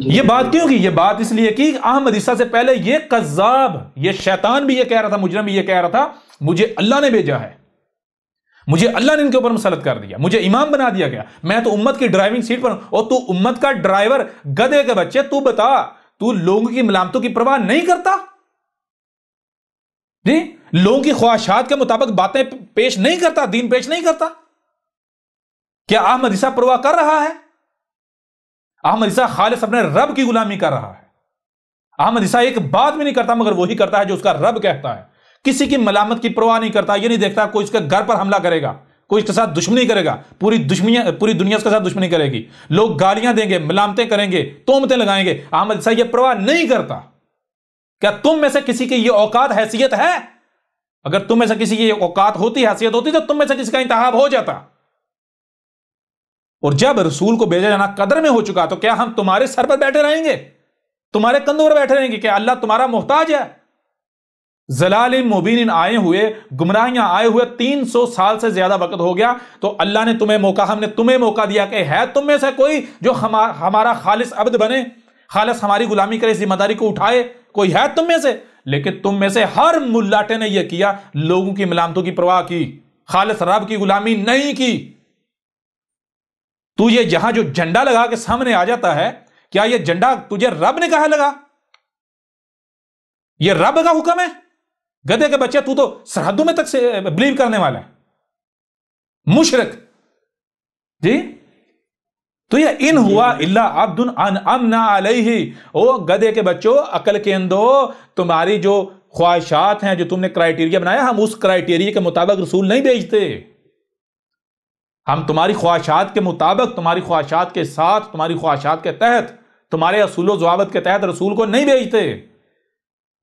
یہ بات کیوں کی؟ یہ بات اس لیے کی احمد عیسیٰ سے پہلے یہ قذاب، یہ شیطان بھی یہ کہہ رہا تھا، مجرم بھی یہ کہہ رہا تھا مجھے اللہ نے بھیجا ہے، مجھے اللہ نے ان کے اوپر مسلط کر دیا، مجھے امام بنا دیا گیا، میں تو امت کی ڈرائیونگ سیٹ پر ہوں، اور تو امت کا ڈرائیور، گدھے کے بچے، تو بتا تو لوگوں کی ملامتوں کی پرواہ نہیں کرتا؟ جی، لوگوں کی خواہشات کے مطابق باتیں پیش نہیں کرتا، دین پیش نہیں کرتا؟ کیا احمد عیسیٰ پرواہ کر رہا ہے؟ احمد عیسیٰ خالص اپنے رب کی غلامی کر رہا ہے۔ احمد عیسیٰ ایک بات بھی نہیں کرتا مگر وہی کرتا ہے جو اس کا رب کہتا ہے، کسی کی ملامت کی پرواہ نہیں کرتا، یہ نہیں دیکھتا کوئی اس کے گھر پر حملہ کرے گا، کوئی اس کے ساتھ دشمنی کرے گا، پوری دنیا اس کے ساتھ دشمنی کرے گی، لوگ گالیاں دیں گے، ملامتیں کریں گے، تہمتیں لگائیں گے، احمد عیسیٰ یہ پرواہ نہیں کرتا۔ کیا تم میں سے کسی کی یہ اوقات حیثیت ہے؟ اگر تم میں سے کسی کی یہ اوقات ہوتی، حیثیت ہوتی، تو تم میں سے کسی کا انتخاب ہو جاتا۔ اور جب رسول کو بھیجا جانا قدر میں ہو چکا تو کیا ہم تمہارے سر پر بیٹھے رہیں گے، تمہارے کندھوں پر بیٹھے رہیں گے؟ کیا اللہ تمہارا محتاج ہے؟ ضلال مبین آئے ہوئے، گمراہیاں آئے ہوئے 300 سال سے زیادہ وقت ہو گیا، تو اللہ نے تمہیں موقع، ہم نے تمہیں موقع دیا کہ ہے تم میں سے کوئی جو ہمارا خالص عبد بنے، خالص ہماری غلامی کرے، ذمہ داری کو اٹھائے؟ کوئی ہے تم میں سے؟ لیکن تم میں سے ہر ملاٹے نے یہ کیا، لوگوں کی ملامتوں کی پرواہ کی، خالص رب کی غلامی نہیں کی۔ تو یہ جہاں جو جھنڈا لگا کے سامنے آ جاتا ہے، کیا یہ جھنڈا تجھے رب نے کہا لگا؟ یہ رب کا حکم ہے؟ گدھے کے بچے، تو سرحدوں میں تک سے بلیو کرنے والا ہے، مشرک۔ جی، تو یہ ان ہوا الا عبد انعمنا علیہ، او گدھے کے بچوں، عقل کے اندو، تمہاری جو خواہشات ہیں، جو تم نے کرائیٹیریا بنایا، ہم اس کرائیٹیریا کے مطابق رسول نہیں بھیجتے، ہم تمہاری خواہشات کے مطابق، تمہاری خواہشات کے ساتھ، تمہاری خواہشات کے تحت، تمہارے اصول و ضوابط کے تحت رسول کو نہیں بھیجتے۔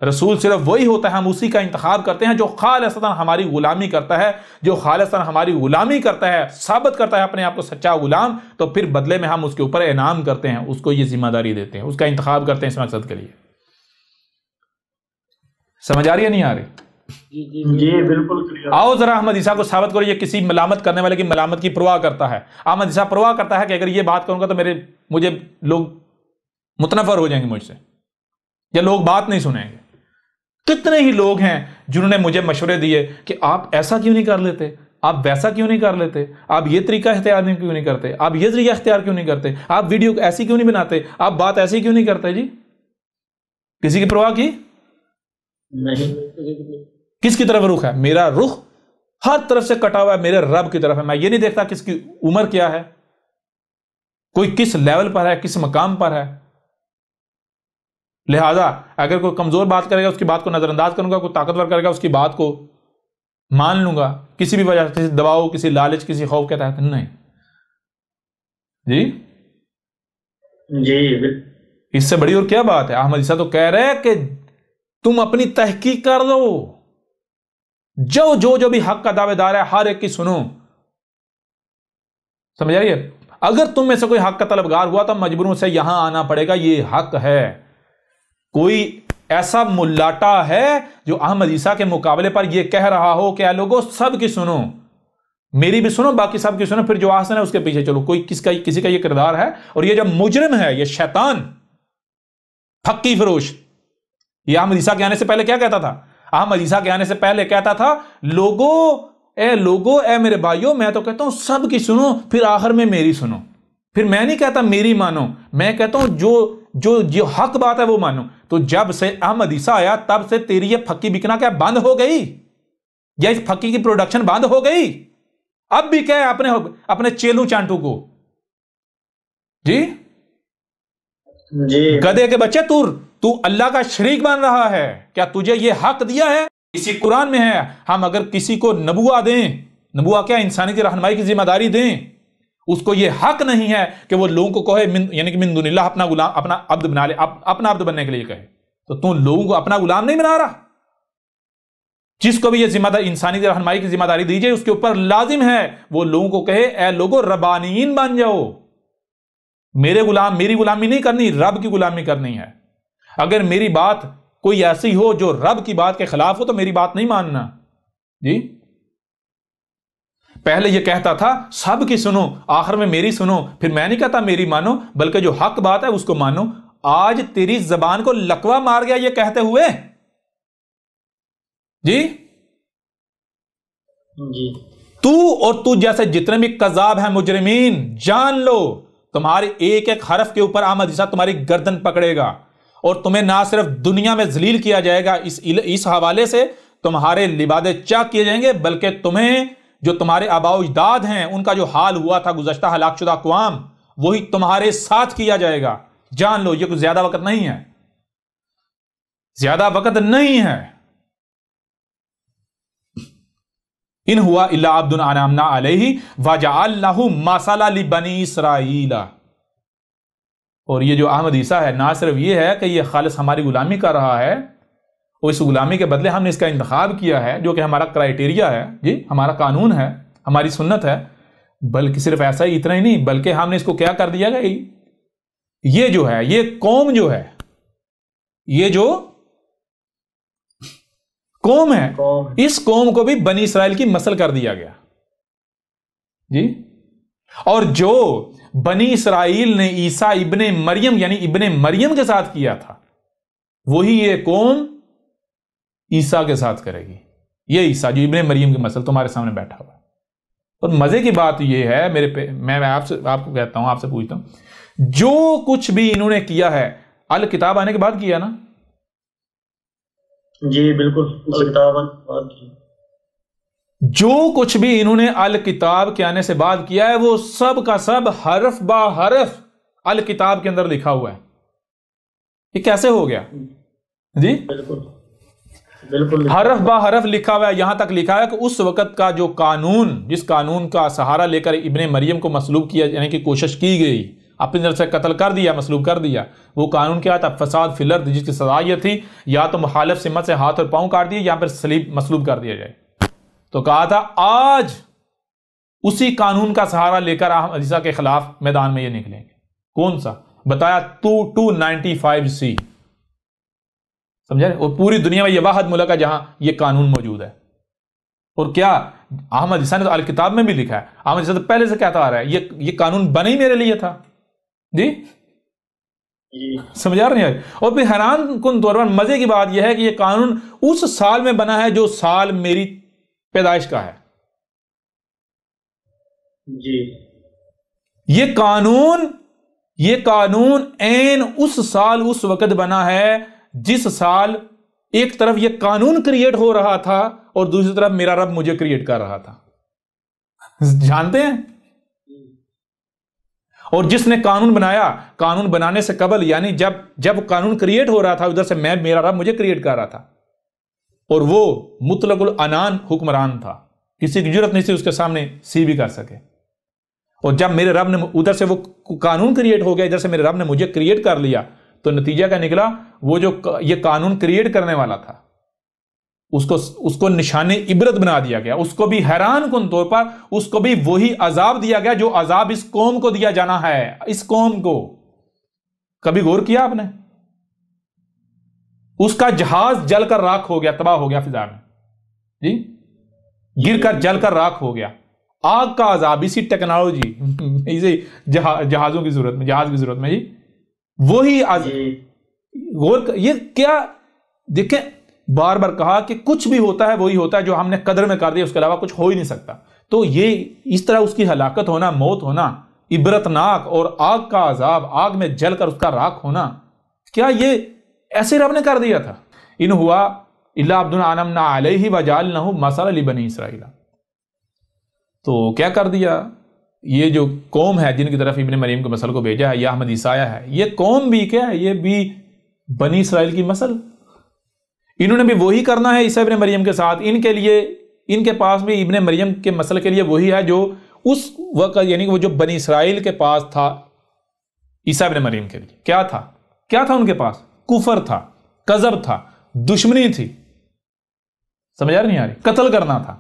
رسول صرف وہی ہوتا ہے، ہم اسی کا انتخاب کرتے ہیں جو خالصتاً ہماری غلامی کرتا ہے، جو خالصتاً ہماری غلامی کرتا ہے، ثابت کرتا ہے اپنے آپ کو سچا غلام، تو پھر بدلے میں ہم اس کے اوپر انعام کرتے ہیں، اس کو یہ ذمہ داری دیتے ہیں، اس کا انتخاب کرتے ہیں اس مقصد کے لیے۔ سمجھ آ رہی ہے نہیں آ رہی؟ جی بالکل۔ آؤ ذرا احمد عیسیٰ کو ثابت کرو، یہ کسی ملامت کرنے والے کی ملامت کی پرواہ کرتا ہے۔ احمد عیسیٰ پرواہ کرتا ہے کہ اگر یہ بات کروں گا تو مجھے لوگ متنفر ہو جائیں گے مجھ سے، یا لوگ بات نہیں سنیں گے۔ کتنے ہی لوگ ہیں جنہوں نے مجھے مشورے دیے کہ آپ ایسا کیوں نہیں کر لیتے، آپ ویسا کیوں نہیں کر لیتے، آپ یہ طریقہ اختیار کیوں نہیں کرتے، آپ یہ ذریعہ اختیار کیوں نہیں کرتے، آپ ویڈیو ایسی کیوں نہیں بناتے، آپ بات ایسی کیوں نہیں کرتے؟ جی، کسی کی پرواہ کی نہیں۔ کس کی طرف رخ ہے؟ میرا رخ ہر طرف سے کٹا ہوا ہے، میرے رب کی طرف ہے۔ میں یہ نہیں دیکھتا کس کی عمر کیا ہے، کوئی کس لیول پر ہے، کس مقام پر ہے۔ لہذا اگر کوئی کمزور بات کرے گا، اس کی بات کو نظر انداز کروں گا، کوئی طاقتور کرے گا، اس کی بات کو مان لوں گا، کسی بھی وجہ سے، کسی دباؤ، کسی لالچ، کسی خوف کے تحت نہیں۔ جی جی، اس سے بڑی اور کیا بات ہے؟ احمد عیسیٰ تو کہہ رہے کہ تم اپنی تحقیق کر دو، جو بھی حق کا دعوے دار ہے ہر ایک کی سنو۔ سمجھ آ رہی ہے؟ اگر تم میں سے کوئی حق کا طلبگار ہوا تو مجبوروں سے یہاں آنا پڑے گا، یہ حق ہے۔ کوئی ایسا ملاٹا ہے جو احمد عیسیٰ کے مقابلے پر یہ کہہ رہا ہو کہ اے لوگوں سب کی سنو، میری بھی سنو، باقی سب کی سنو، پھر جو آسن ہے اس کے پیچھے چلو، کوئی کسی کا یہ کردار ہے؟ اور یہ جو مجرم ہے، یہ شیطان پھکی فروش، یہ احمد عیسیٰ کے آنے سے پہلے کیا کہتا تھا؟ احمد عیسیٰ کے آنے سے پہلے کہتا تھا لوگو اے میرے بھائیوں، میں تو کہتا ہوں سب کی سنو، پھر آخر میں میری سنو۔ پھر میں نہیں کہتا میری مانو، میں کہتا ہوں جو حق بات ہے وہ مانو۔ تو جب سے احمد عیسیٰ آیا تب سے تیری یہ پھکی بکنا کیا بند ہو گئی، یا اس پھکی کی پروڈکشن بند ہو گئی؟ اب بھی کہے اپنے چیلو چانٹو کو، جی گدھے کے بچے، تو اللہ کا شریک بن رہا ہے، کیا تجھے یہ حق دیا ہے؟ اسی قرآن میں ہے، ہم اگر کسی کو نبوہ دیں، نبوہ کیا، انسانی کی رہنمائی کی ذمہ داری دیں، اس کو یہ حق نہیں ہے کہ وہ لوگوں کو کہے یعنی کہ من دون اللہ اپنا غلام، اپنا عبد بنا لے، اپنا عبد بننے کے لیے کہے، تو لوگوں کو اپنا غلام نہیں بنا رہا۔ جس کو بھی یہ ذمہ داری، انسانی کی رہنمائی کی ذمہ داری دی جائے، اس کے اوپر لازم ہے وہ لوگوں کو کہے اے لوگوں ربانیین بن جاؤ، میری غلامی نہیں کرنی، رب کی غلامی کرنی ہے۔ اگر میری بات کوئی ایسی ہو جو رب کی بات کے خلاف ہو تو میری بات نہیں ماننا۔ جی پہلے یہ کہتا تھا سب کی سنو، آخر میں میری سنو، پھر میں نہیں کہتا میری مانو، بلکہ جو حق بات ہے اس کو مانو۔ آج تیری زبان کو لکوا مار گیا یہ کہتے ہوئے؟ جی جی تو اور تو جیسے جتنے بھی کذاب ہیں مجرمین، جان لو تمہارے ایک ایک حرف کے اوپر احمد عیسیٰ تمہاری گردن پکڑے گا، اور تمہیں نہ صرف دنیا میں ذلیل کیا جائے گا اس حوالے سے، تمہارے لبادے چاک کیے جائیں گے، بلکہ تمہیں جو تمہارے آباء و اجداد ہیں ان کا جو حال ہوا تھا گزشتہ ہلاک شدہ اقوام، وہی تمہارے ساتھ کیا جائے گا۔ جان لو یہ کچھ زیادہ وقت نہیں ہے، زیادہ وقت نہیں ہے۔ ان ہوا الا عبد انعمنا علیہ وجعلناہ مثلا لبنی اسرائیل۔ اور یہ جو احمد عیسیٰ ہے نہ صرف یہ ہے کہ یہ خالص ہماری غلامی کر رہا ہے، اور اس غلامی کے بدلے ہم نے اس کا انتخاب کیا ہے جو کہ ہمارا کرائیٹیریا ہے، جی ہمارا قانون ہے، ہماری سنت ہے، بلکہ صرف ایسا ہی اتنا ہی نہیں، بلکہ ہم نے اس کو کیا کر دیا گا، یہ جو ہے یہ قوم جو ہے، یہ جو قوم ہے، اس قوم کو بھی بنی اسرائیل کی مسل کر دیا گیا، جی۔ اور جو بنی اسرائیل نے عیسیٰ ابن مریم یعنی ابن مریم کے ساتھ کیا تھا، وہی یہ قوم عیسیٰ کے ساتھ کرے گی۔ یہ عیسیٰ جو ابن مریم کی مسل تمہارے سامنے بیٹھا ہوا ہے۔ اور مزے کی بات یہ ہے میں آپ کو کہتا ہوں، آپ سے پوچھتا ہوں، جو کچھ بھی انہوں نے کیا ہے الکتاب آنے کے بعد کیا نا؟ جی بالکل، الکتاب آنے کے بعد کیا۔ جو کچھ بھی انہوں نے الکتاب کے آنے سے بعد کیا ہے وہ سب کا سب حرف با حرف الکتاب کے اندر لکھا ہوا ہے۔ یہ کیسے ہو گیا؟ جی بالکل حرف با حرف لکھا ہوا ہے، یہاں تک لکھا ہے کہ اس وقت کا جو قانون، جس قانون کا سہارا لے کر ابن مریم کو مصلوب کیا یعنی کہ کوشش کی گئی، اپنی طرف سے قتل کر دیا، مصلوب کر دیا، وہ قانون کیا تھا؟ فساد فی الارض، جس کی سزا یہ تھی یا تو مخالف سمت سے ہاتھ اور پاؤں کاٹ دیے یا پھر صلیب مصلوب کر دیا جائے۔ تو کہا تھا آج اسی قانون کا سہارا لے کر احمد عیسیٰ کے خلاف میدان میں یہ نکلیں گے۔ کون سا؟ بتایا 295C، سمجھا؟ اور پوری دنیا میں یہ واحد ملک ہے جہاں یہ قانون موجود ہے۔ اور کیا احمد عیسیٰ نے تو الکتاب میں بھی لکھا ہے، احمد عیسیٰ تو پہلے سے کہتا آ رہا ہے یہ قانون بنا ہی میرے لیے تھا، جی سمجھا رہے ہیں؟ اور پھر حیران کن طور پر مزے کی بات یہ ہے کہ یہ قانون اس سال میں بنا ہے جو سال میری پیدائش کا ہے۔ جی یہ قانون عین اس سال اس وقت بنا ہے جس سال ایک طرف یہ قانون کریٹ ہو رہا تھا اور دوسری طرف میرا رب مجھے کریٹ کر رہا تھا، جانتے ہیں؟ اور جس نے قانون بنایا، قانون بنانے سے قبل یعنی جب قانون کریٹ ہو رہا تھا ادھر سے میرا رب مجھے کریٹ کر رہا تھا، اور وہ مطلق العنان حکمران تھا، کسی کی جرت نہیں تھی اس کے سامنے سی بھی کر سکے۔ اور جب میرے رب نے ادھر سے وہ قانون کریٹ ہو گیا، ادھر سے میرے رب نے مجھے کریٹ کر لیا، تو نتیجہ کیا نکلا؟ وہ جو یہ قانون کریٹ کرنے والا تھا اس کو نشان عبرت بنا دیا گیا، اس کو بھی حیران کن طور پر اس کو بھی وہی عذاب دیا گیا جو عذاب اس قوم کو دیا جانا ہے۔ اس قوم کو کبھی غور کیا آپ نے؟ اس کا جہاز جل کر راکھ ہو گیا، تباہ ہو گیا فضا میں، جی گر کر جل کر راکھ ہو گیا۔ آگ کا عذاب اسی ٹیکنالوجی، اسی جہازوں کی ضرورت میں، جہاز کی ضرورت میں، جی وہی یہ کیا؟ دیکھیں بار بار کہا کہ کچھ بھی ہوتا ہے وہی ہوتا ہے جو ہم نے قدر میں کر دیا، اس کے علاوہ کچھ ہو ہی نہیں سکتا۔ تو یہ اس طرح اس کی ہلاکت ہونا، موت ہونا عبرتناک، اور آگ کا عذاب، آگ میں جل کر اس کا راکھ ہونا، کیا یہ ایسے رب نے کر دیا تھا؟ ان ہوا الا عبد انعمنا علیہ وجعلناہ مثلا لبنی اسرائیل۔ تو کیا کر دیا؟ یہ جو قوم ہے جن کی طرف ابن مریم کے مسل کو بھیجا ہے، یہ احمد عیسیٰ ہے، یہ قوم بھی کیا ہے؟ یہ بھی بنی اسرائیل کی مسل۔ انہوں نے بھی وہی کرنا ہے عیسیٰ ابن مریم کے ساتھ۔ ان کے لیے، ان کے پاس بھی ابن مریم کے مسل کے لیے وہی ہے جو اس وقت یعنی کہ وہ جو بنی اسرائیل کے پاس تھا عیسیٰ ابن مریم کے لیے کیا تھا ان کے پاس؟ کفر تھا، کذب تھا، دشمنی تھی، سمجھ آ رہی نہیں آ رہی؟ قتل کرنا تھا۔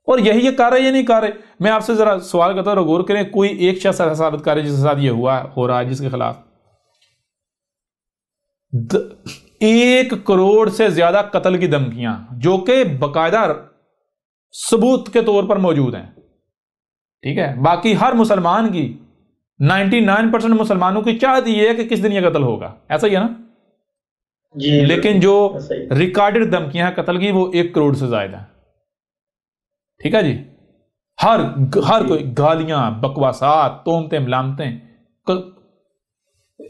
اور یہی یہ کر رہے یا نہیں کر رہے؟ میں آپ سے ذرا سوال کرتا ہوں، غور کریں، کوئی ایک شخص ایسا ثابت کرے جس کے ساتھ یہ ہو رہا ہے، جس کے خلاف 1 کروڑ سے زیادہ قتل کی دھمکیاں جو کہ باقاعدہ ثبوت کے طور پر موجود ہیں، ٹھیک ہے؟ باقی ہر مسلمان کی 99% مسلمانوں کی چاہت یہ ہے کہ کس دن یہ قتل ہوگا، ایسا ہی ہے نا؟ جی لیکن جو ایسا ہی۔ ریکارڈڈ دھمکیاں ہیں قتل کی وہ 1 کروڑ سے زائد ہیں، ٹھیک ہے جی؟ ہر کوئی گالیاں، بکواسات، تہمتیں، ملامتیں،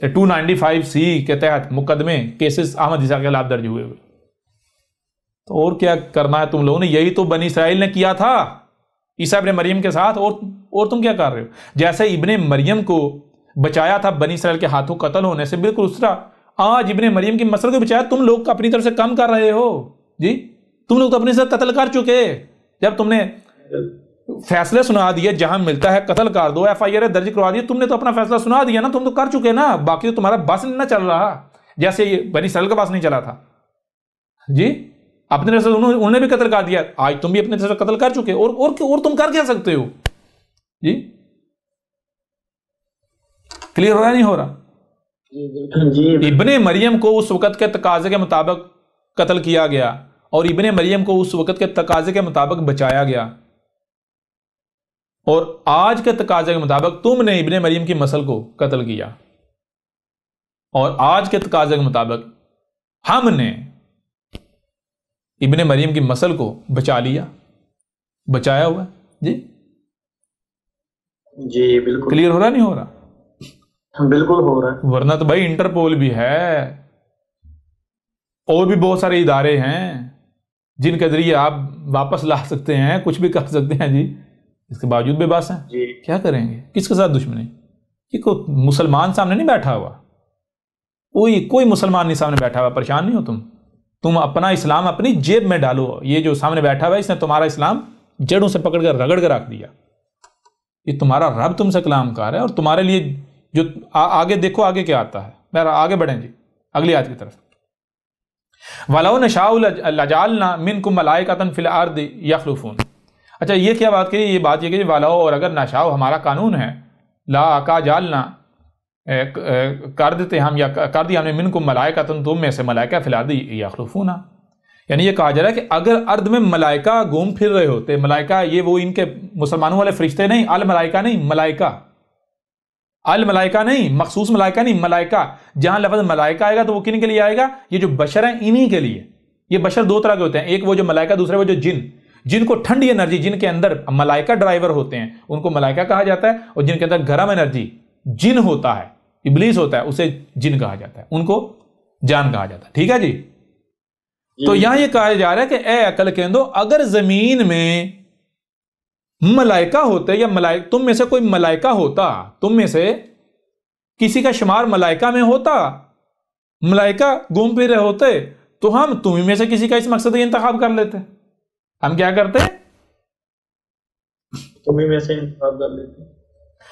295C کے تحت مقدمے، کیسز احمد عیسیٰ کے خلاف درج ہوئے۔ تو اور کیا کرنا ہے تم لوگوں نے؟ یہی تو بنی اسرائیل نے کیا تھا عیسیٰ ابن مریم کے ساتھ، اور تم کیا کر رہے ہو؟ جیسے ابن مریم کو بچایا تھا بنی اسرائیل کے ہاتھوں قتل ہونے سے، بالکل اس طرح آج ابن مریم کی مسئلہ کو بچایا تم لوگ اپنی طرف سے کم کر رہے ہو جی۔ تم لوگ تو اپنے سے قتل کر چکے، جب تم نے فیصلے سنا دیے جہاں ملتا ہے قتل کر دو، FIR درج کروا دیے، تم نے تو اپنا فیصلہ سنا دیا نا، تم تو کر چکے نا، باقی تو تمہارا بس نہیں نہ چل رہا، جیسے یہ بنی اسرائیل کا بس نہیں چلا تھا جی۔ اپنے طرف سے انہوں نے بھی قتل کر دیا، آج تم بھی اپنے طرف سے قتل کر چکے، اور تم کر کیا سکتے ہو جی؟ کلیئر ہو رہا نہیں ہو رہا؟ جی ابن مریم کو اس وقت کے تقاضے کے مطابق قتل کیا گیا، اور ابن مریم کو اس وقت کے تقاضے کے مطابق بچایا گیا، اور آج کے تقاضے کے مطابق تم نے ابن مریم کی مسل کو قتل کیا، اور آج کے تقاضے کے مطابق ہم نے ابن مریم کی مسل کو بچا لیا، بچایا ہوا جی۔ جی بالکل کلیئر ہو رہا نہیں ہو رہا؟ بالکل ہو رہا ہے۔ ورنہ تو بھائی انٹرپول بھی ہے، اور بھی بہت سارے ادارے ہیں جن کے ذریعے آپ واپس لا سکتے ہیں، کچھ بھی کر سکتے ہیں جی، اس کے باوجود بے بس ہیں۔ جی کیا کریں گے؟ کس کے ساتھ دشمنی؟ یہ کوئی مسلمان سامنے نہیں بیٹھا ہوا، کوئی مسلمان نہیں سامنے بیٹھا ہوا، پریشان نہیں ہو تم اپنا اسلام اپنی جیب میں ڈالو۔ یہ جو سامنے بیٹھا ہوا ہے اس نے تمہارا اسلام جڑوں سے پکڑ کر رگڑ کر رکھ دیا، یہ تمہارا رب تم سے کلام کار ہے، اور تمہارے لیے جو آگے دیکھو آگے کیا آتا ہے۔ میں آگے بڑھیں جی اگلی آیت کی طرف۔ وَلَوْ نَشَاءُ لَجَعَلْنَا مِنْكُمْ مَلَائِكَةً فِي الْأَرْضِ يَخْلُفُونَ۔ اچھا یہ کیا بات کری؟ یہ بات یہ کہ وَلَوْ، اور اگر نشاء ہمارا قانون ہے، لا کا جالنا کر دیتے ہم، یا کر دیا ہم نے منکم ملائکۃ، تم میں سے ملائکہ فی الارض یخلفون، یعنی یہ کہا جا رہا ہے کہ اگر ارض میں ملائکہ گھوم پھر رہے ہوتے، ملائکہ یہ وہ ان کے مسلمانوں والے فرشتے نہیں، الملائکہ نہیں، ملائکہ، الملائکہ نہیں، مخصوص ملائکہ نہیں، ملائکہ، جہاں لفظ ملائکہ آئے گا تو وہ کن کے لیے آئے گا؟ یہ جو بشر ہیں انہی کے لیے۔ یہ بشر دو طرح کے ہوتے ہیں، ایک وہ جو ملائکہ، دوسرے وہ جو جن کو ٹھنڈی انرجی، جن کے اندر ملائکہ ڈرائیور ہوتے ہیں ان کو ملائکہ کہا جاتا ہے، اور جن کے اندر گرم انرجی جن ہوتا ہے، ابلیس ہوتا ہے، اسے جن کہا جاتا ہے، ان کو جان کہا جاتا ہے، ٹھیک ہے جی؟ تو یہاں یہ کہا جا رہا ہے کہ اے عقل کیندو، اگر زمین میں ملائکہ ہوتے، یا تم میں سے کوئی ملائکہ ہوتا، تم میں سے کسی کا شمار ملائکہ میں ہوتا، ملائکہ گھوم پھر رہے ہوتے، تو ہم تمہیں میں سے کسی کا اس مقصد کا انتخاب کر لیتے۔ ہم کیا کرتے؟ تمہیں میں سے انتخاب کر لیتے۔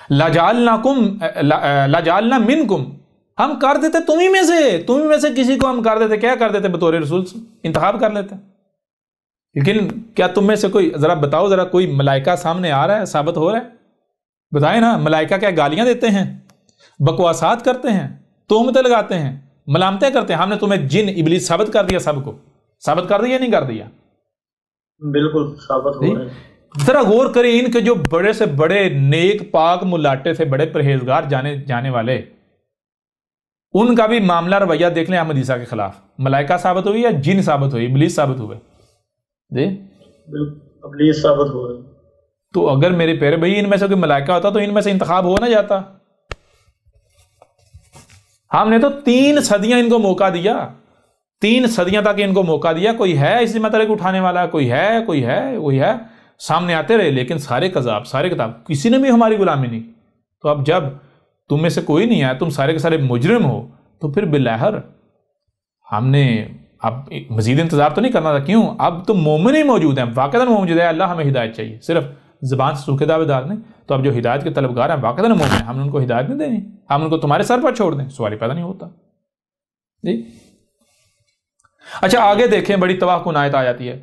لَجَعَلْنَا مِنْكُمْ، ہم کر دیتے تمہیں میں سے کسی کو ہم کر دیتے، کیا کر دیتے؟ بطور رسول انتخاب کر لیتے۔ لیکن کیا تم میں سے کوئی، ذرا بتاؤ، ذرا کوئی ملائکہ سامنے آ رہا ہے، ثابت ہو رہا ہے؟ بتائیں نا، ملائکہ کیا گالیاں دیتے ہیں، بکواسات کرتے ہیں، تہمتیں لگاتے ہیں، ملامتیں کرتے ہیں؟ ہم نے تمہیں جن ابلیس ثابت کر دیا، سب کو ثابت کر دیا نہیں کر دیا؟ بالکل ثابت ہو رہا ہے۔ ذرا غور کریں، ان کے جو بڑے سے بڑے نیک پاک ملاٹے تھے، بڑے پرہیزگار جانے والے، ان کا بھی معاملہ رویہ دیکھ لیں احمد عیسیٰ کے خلاف۔ ملائکہ ثابت ہوئی یا جن ثابت ہوئی؟ ابلیس ثابت ہوئے جی، ابلیس ثابت ہو رہا ہے۔ تو اگر میرے پیارے بھائی ان میں سے کوئی ملائکہ ہوتا تو ان میں سے انتخاب ہو نہ جاتا؟ ہم نے تو 3 صدیاں ان کو موقع دیا، 3 صدیاں تک ان کو موقع دیا، کوئی ہے اس ذمہ داری کو اٹھانے والا، کوئی ہے سامنے آتے رہے، لیکن سارے کذاب، سارے کتاب، کسی نے بھی ہماری غلامی نہیں۔ تو اب جب تم میں سے کوئی نہیں آیا، تم سارے کے سارے مجرم ہو، تو پھر بالآخر ہم نے اب مزید انتظار تو نہیں کرنا تھا؟ کیوں؟ اب تو مومن ہی موجود ہیں، واقعاً موجود ہے، اللہ ہمیں ہدایت چاہیے، صرف زبان سے سوکھے دعوے دار نہیں۔ تو اب جو ہدایت کے طلبگار ہیں واقعاً مومن ہیں، ہم نے ان کو ہدایت نہیں دینی، ہم ان کو تمہارے سر پر چھوڑ دیں، سوال پیدا نہیں ہوتا جی۔ اچھا آگے دیکھیں، بڑی تباہ کن آیت آ جاتی ہے،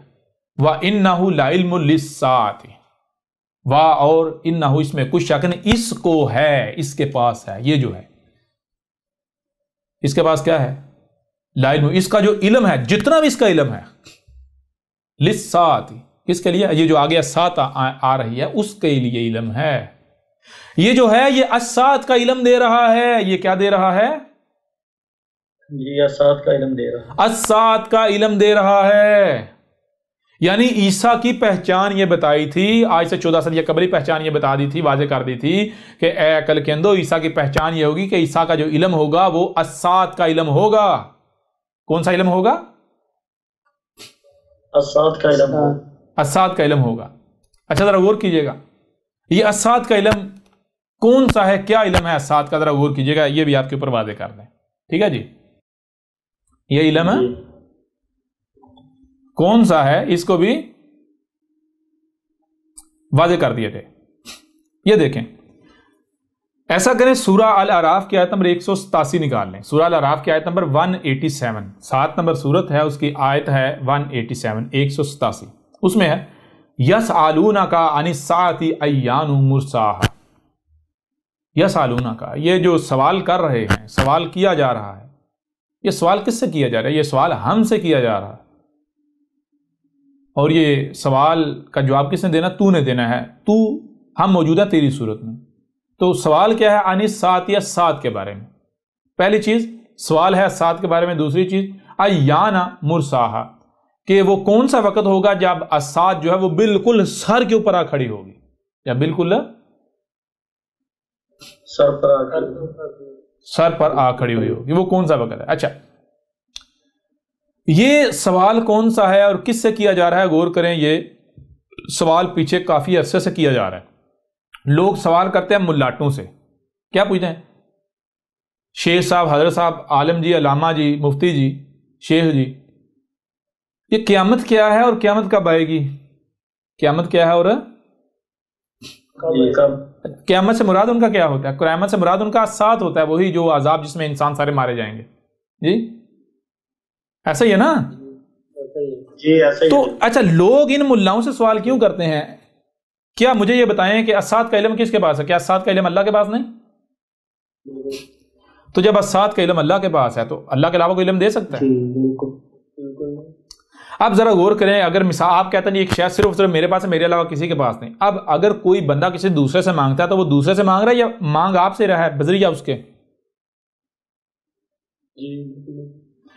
وَإِنَّهُ لَعِلْمٌ لِلسَّاعَةِ، اور انہو، اس میں کچھ شک نہیں، اس کو ہے، اس کے پاس ہے، یہ جو ہے اس کے پاس کیا ہے؟ لَعِلْمٌ، اس کا جو علم ہے، جتنا بھی اس کا علم ہے، لِلسَّاعَةِ، کس کے لیے؟ یہ جو آگے ساتھ آ رہی ہے اس کے لیے علم ہے، یہ جو ہے یہ اسات کا علم دے رہا ہے. یہ کیا دے رہا ہے؟ جی اسات کا علم دے رہا ہے. اسات کا علم دے رہا ہے. یعنی عیسیٰ کی پہچان یہ بتائی تھی، آج سے 14 صدی قبل پہچان یہ بتا دی تھی، واضح کر دی تھی کہ اے عقل کے اندو، عیسیٰ کی پہچان یہ ہوگی کہ عیسیٰ کا جو علم ہوگا وہ اسات کا علم ہوگا. کون سا علم ہوگا؟ اسات کا علم ہوگا. اسات کا علم ہوگا. اچھا ذرا غور کیجئے گا، یہ اسات کا علم کون سا ہے؟ کیا علم ہے اسات کا؟ ذرا غور کیجئے گا، یہ بھی آپ کے اوپر واضح کر دیں. ٹھیک ہے جی، یہ علم ہے کون سا ہے، اس کو بھی واضح کر دیے تھے. یہ دیکھیں، ایسا کریں، سورہ الاعراف کی آیت نمبر 187 نکال لیں. سورہ الاعراف کی آیت نمبر 187، 7 نمبر سورت ہے، اس کی آیت ہے 187، 187. اس میں ہے یسألونک عن الساعۃ ایان مرساہا. یسألونک، یہ جو سوال کر رہے ہیں، سوال کیا جا رہا ہے، یہ سوال کس سے کیا جا رہا ہے؟ یہ سوال ہم سے کیا جا رہا ہے. اور یہ سوال کا جواب کس نے دینا؟ تو نے دینا ہے. تو ہم موجود ہیں تیری صورت میں. تو سوال کیا ہے؟ عن الساعۃ، یا سات کے بارے میں. پہلی چیز سوال ہے سات کے بارے میں. دوسری چیز ایان مرساہا، کہ وہ کون سا وقت ہوگا جب اسات جو ہے وہ بالکل سر کے اوپر آ کھڑی ہوگی، یا بالکل سر پر آ کھڑی ہوئی ہوگی. وہ کون سا وقت ہے؟ اچھا، یہ سوال کون سا ہے اور کس سے کیا جا رہا ہے؟ غور کریں، یہ سوال پیچھے کافی عرصے سے کیا جا رہا ہے. لوگ سوال کرتے ہیں ملاٹوں سے. کیا پوچھتے ہیں؟ شیخ صاحب، حضرت صاحب، عالم جی، علامہ جی، مفتی جی، شیخ جی، یہ قیامت کیا ہے اور قیامت کب آئے گی؟ قیامت کیا ہے اور قیامت سے مراد ان کا کیا ہوتا ہے؟ قیامت سے مراد ان کا ساتھ ہوتا ہے، وہی جو عذاب جس میں انسان سارے مارے جائیں گے. جی ایسا ہی ہے نا؟ جی ایسا ہی. تو اچھا، لوگ ان ملاؤں سے سوال کیوں کرتے ہیں؟ کیا مجھے یہ بتائیں کہ اسات کا علم کس کے پاس ہے؟ کیا اسات کا علم اللہ کے پاس نہیں؟ تو جب اسات کا علم اللہ کے پاس ہے تو اللہ کے علاوہ کوئی علم دے سکتا ہے؟ اب ذرا غور کریں، اگر مثال آپ کہتے ہیں ایک شے صرف میرے پاس ہے، میرے علاوہ کسی کے پاس نہیں. اب اگر کوئی بندہ کسی دوسرے سے مانگتا ہے تو وہ دوسرے سے مانگ رہا ہے یا مانگ آپ سے رہا ہے بذریعہ اس کے؟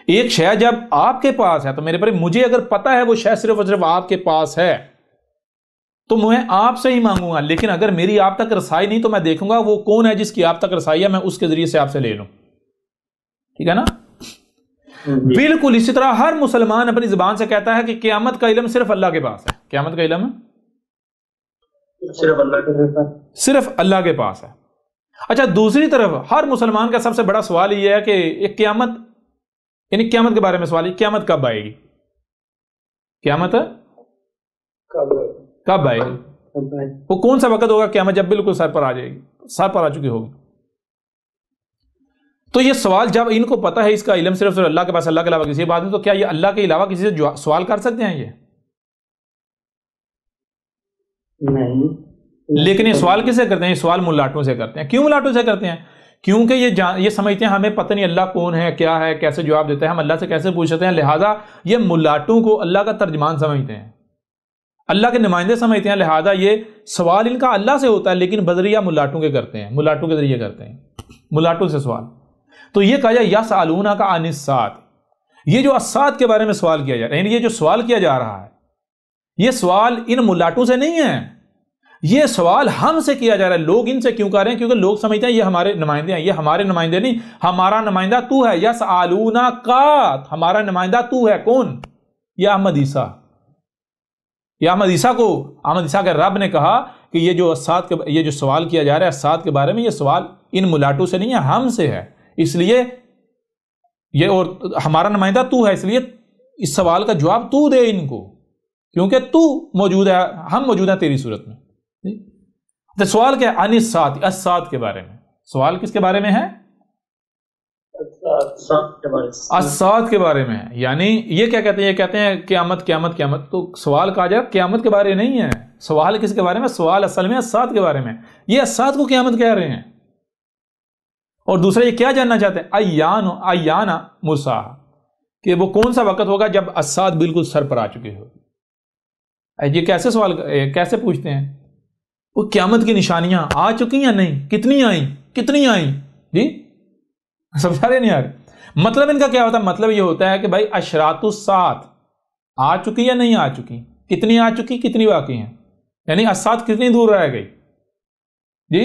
ایک شے جب آپ کے پاس ہے تو میرے پر مجھے اگر پتا ہے وہ شے صرف اور صرف آپ کے پاس ہے تو میں آپ سے ہی مانگوں گا. لیکن اگر میری آپ تک رسائی نہیں تو میں دیکھوں گا وہ کون ہے جس کی آپ تک رسائی ہے، میں اس کے ذریعے سے آپ سے لے لوں. ٹھیک ہے نا؟ بالکل اسی طرح ہر مسلمان اپنی زبان سے کہتا ہے کہ قیامت کا علم صرف اللہ کے پاس ہے. قیامت کا علم صرف اللہ کے پاس ہے. اچھا، دوسری طرف ہر مسلمان کا سب سے بڑا سوال یہ ہے کہ قیامت، یعنی قیامت کے بارے میں سوال ہے، قیامت کب آئے گی؟ قیامت کب آئے گی؟ وہ کون سا وقت ہوگا قیامت جب بالکل سر پر آ جائے گی، سر پر آ چکی ہوگی؟ تو یہ سوال جب ان کو پتا ہے اس کا علم صرف اللہ کے پاس، اللہ کے علاوہ کسی بات نہیں، تو کیا یہ اللہ کے علاوہ کسی سے سوال کر سکتے ہیں؟ یہ نہیں. لیکن یہ سوال کس سے کرتے ہیں؟ یہ سوال ملاٹوں سے کرتے ہیں. کیوں ملاٹوں سے کرتے ہیں؟ کیونکہ یہ سمجھتے ہیں ہمیں پتہ نہیں اللہ کون ہے، کیا ہے، کیسے جواب دیتا ہے، ہم اللہ سے کیسے پوچھ سکتے ہیں. لہٰذا یہ ملاٹوں کو اللہ کا ترجمان سمجھتے ہیں، اللہ کے نمائندے سمجھتے ہیں. لہٰذا یہ سوال ان کا اللہ سے ہوتا ہے لیکن بذریعہ ملاٹوں کے کرتے ہیں، ملاٹوں کے ذریعے کرتے ہیں، ملاٹوں سے سوال. تو یہ کہا جائے یسألونک عن الساعۃ، یہ جو اسات کے بارے میں سوال کیا جا رہا ہے، یعنی یہ جو سوال کیا جا رہا ہے یہ سوال ان ملاٹوں سے نہیں ہے، یہ سوال ہم سے کیا جا رہا ہے. لوگ ان سے کیوں کر رہے ہیں؟ کیونکہ لوگ سمجھتے ہیں یہ ہمارے نمائندے ہیں. یہ ہمارے نمائندے نہیں، ہمارا نمائندہ تو ہے. یسألونک، ہمارا نمائندہ تو ہے. کون؟ یہ احمد عیسیٰ. یہ احمد عیسیٰ کو، احمد عیسیٰ کے رب نے کہا کہ یہ جو اسات کے، یہ جو سوال کیا جا رہا ہے اسات کے بارے میں، یہ سوال ان ملاٹوں سے نہیں ہے، ہم سے ہے. اس لیے یہ، اور ہمارا نمائندہ تو ہے، اس لیے اس سوال کا جواب تو دے ان کو، کیونکہ تو موجود ہے، ہم موجود ہیں تیری صورت میں. تو سوال کیا ہے؟ عن الساعۃ، اسات کے بارے میں. سوال کس کے بارے میں ہے؟ اسات کے بارے میں. یعنی یہ کیا کہتے ہیں؟ یہ کہتے ہیں قیامت قیامت قیامت. تو سوال کہا جائے قیامت کے بارے نہیں ہے. سوال کس کے بارے میں؟ سوال اصل میں اسات کے بارے میں. یہ اسات کو قیامت کہہ رہے ہیں. اور دوسرا یہ کیا جاننا چاہتے ہیں؟ ایان مرساہا، کہ وہ کون سا وقت ہوگا جب اسات بالکل سر پر آ چکے ہو. یہ کیسے سوال، کیسے پوچھتے ہیں؟ وہ قیامت کی نشانیاں آ چکی یا نہیں؟ کتنی آئیں جی؟ سمجھا رہے نہیں آ رہے؟ مطلب ان کا کیا ہوتا ہے؟ مطلب یہ ہوتا ہے کہ بھائی اشراط الساعۃ آ چکی یا نہیں آ چکی؟ کتنی آ چکی، کتنی باقی ہیں؟ یعنی الساعۃ کتنی دور رہ گئی جی؟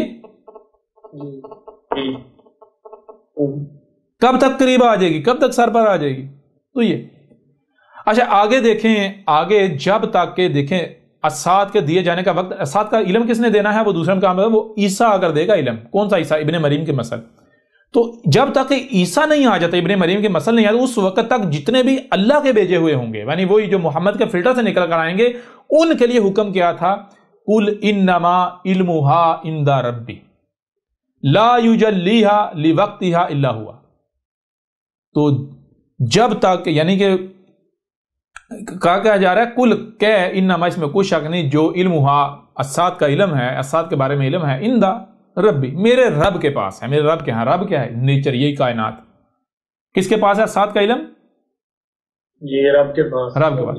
کب تک قریب آ جائے گی، کب تک سر پر آ جائے گی؟ تو یہ اچھا آگے دیکھیں، آگے جب تک کہ دیکھیں الساعۃ کے دیے جانے کا وقت، الساعۃ کا علم کس نے دینا ہے؟ وہ دوسرا کام ہے، وہ عیسیٰ اگر دے گا علم۔ کون سا عیسیٰ؟ ابن مریم کے مسل۔ تو جب تک کہ عیسیٰ نہیں آ جاتا، ابن مریم کے مسل نہیں آتا، اس وقت تک جتنے بھی اللہ کے بھیجے ہوئے ہوں گے، یعنی وہی جو محمد کے فلٹر سے نکل کر آئیں گے، ان کے لیے حکم کیا تھا؟ قل انما علمها عند ربی لا یجلیها لوقتها الا ہوا۔ تو جب تک یعنی کہ کہا جا رہا ہے کل کہ انما، اس میں کوئی شک نہیں، جو علمها الساعۃ کا علم ہے، الساعۃ کے بارے میں علم ہے، عند ربی میرے رب کے پاس ہے۔ میرے رب کے ہاں، رب کیا ہے؟ نیچر، یہی کائنات۔ کس کے پاس ہے الساعۃ کا علم؟ یہ رب کے پاس، رب کے پاس۔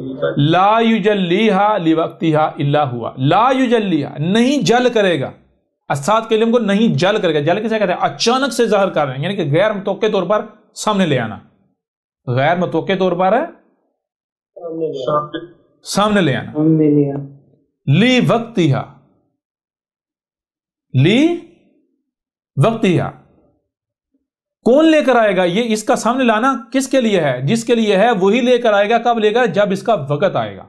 لا یجلیها لوقتها الا ہوا، لا یجلیها نہیں جل کرے گا، الساعۃ کے علم کو نہیں جل کرے گا۔ جل کسے کہتے ہیں؟ اچانک سے ظاہر کر رہے ہیں، یعنی کہ غیر متوقع طور پر سامنے لے آنا، غیر متوقع طور پر ہے سامنے لے آنا۔ لی وقتها، لی وقتها کون لے کر آئے گا؟ یہ اس کا سامنے لانا کس کے لیے ہے؟ جس کے لیے ہے وہی لے کر آئے گا۔ کب لے گا؟ جب اس کا وقت آئے گا،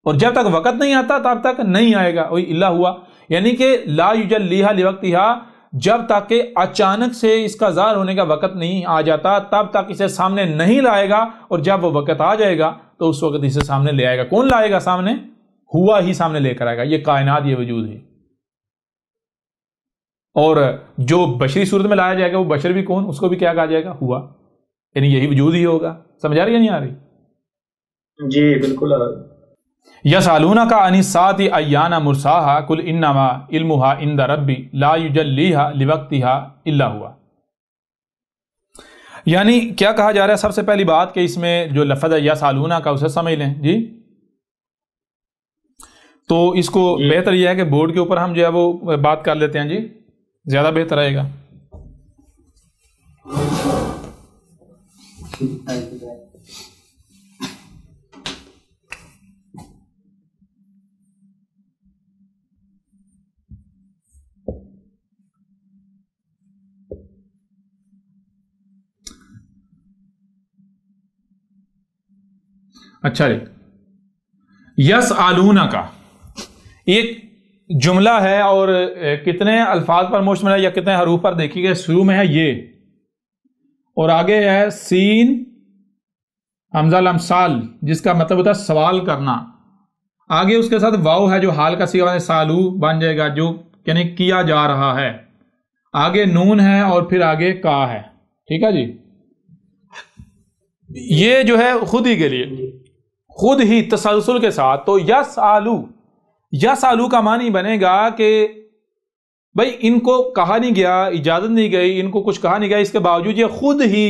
اور جب تک وقت نہیں آتا تب تک نہیں آئے گا۔ وہی اللہ ہوا، یعنی کہ لا یجلیہا لوقتہا، جب تک کہ اچانک سے اس کا ظاہر ہونے کا وقت نہیں آ جاتا تب تک اسے سامنے نہیں لائے گا، اور جب وہ وقت آ جائے گا تو اس وقت اسے سامنے لے آئے گا۔ کون لائے گا سامنے؟ ہوا ہی سامنے لے کر آئے گا۔ یہ کائنات، یہ وجود ہے۔ اور جو بشری صورت میں لایا جائے گا وہ بشر بھی کون؟ اس کو بھی کیا کہا جائے گا؟ ہوا، یعنی یہی وجود ہی ہوگا۔ سمجھا رہی ہے نہیں آ رہی؟ جی بالکل آ رہی۔ یسألونک عن الساعۃ ایان مرساہا قل انما علمها عند ربی لا یجلیہا لوقتها الا ہوا۔ یعنی کیا کہا جا رہا ہے؟ سب سے پہلی بات کہ اس میں جو لفظ ہے یسألونک کا، اسے سمجھ لیں جی۔ تو اس کو بہتر یہ ہے کہ بورڈ کے اوپر ہم جو ہے وہ بات کر لیتے ہیں جی، زیادہ بہتر رہے گا۔ اچھا جی، یسألونک کا ایک جملہ ہے، اور کتنے الفاظ پر مشتمل ہے یا کتنے حروف پر؟ دیکھیے گا شروع میں ہے یہ، اور آگے ہے سین حمزہ لام سال، جس کا مطلب ہوتا ہے سوال کرنا۔ آگے اس کے ساتھ واو ہے جو حال کا صیغہ سالو بن جائے گا، جو یعنی کیا جا رہا ہے۔ آگے نون ہے اور پھر آگے کا ہے۔ ٹھیک ہے جی، یہ جو ہے خود ہی کے لیے، خود ہی تسلسل کے ساتھ۔ تو یسألو کا معنی بنے گا کہ بھئی ان کو کہا نہیں گیا، اجازت نہیں گئی، ان کو کچھ کہا نہیں گیا، اس کے باوجود یہ خود ہی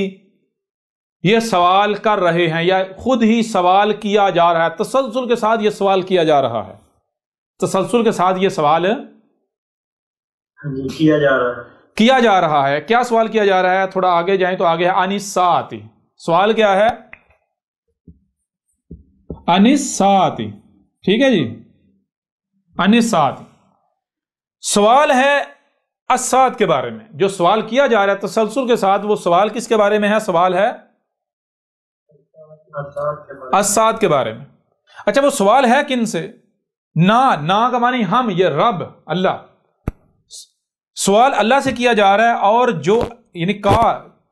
یہ سوال کر رہے ہیں، یا خود ہی سوال کیا جا رہا ہے، تسلسل کے ساتھ یہ سوال کیا جا رہا ہے، تسلسل کے ساتھ یہ سوال کیا جا رہا ہے، کیا جا رہا ہے۔ کیا سوال کیا جا رہا ہے؟ تھوڑا آگے جائیں تو آگے ہے عن الساعۃ۔ سوال کیا ہے؟ عن الساعۃ۔ ٹھیک ہے جی، عن الساعۃ سوال ہے الساعۃ کے بارے میں۔ جو سوال کیا جا رہا ہے تسلسل کے ساتھ، وہ سوال کس کے بارے میں ہے؟ سوال ہے الساعۃ کے بارے میں۔ اچھا، وہ سوال ہے کن سے؟ نا کا معنی ہم، یہ رب اللہ، سوال اللہ سے کیا جا رہا ہے۔ اور جو یعنی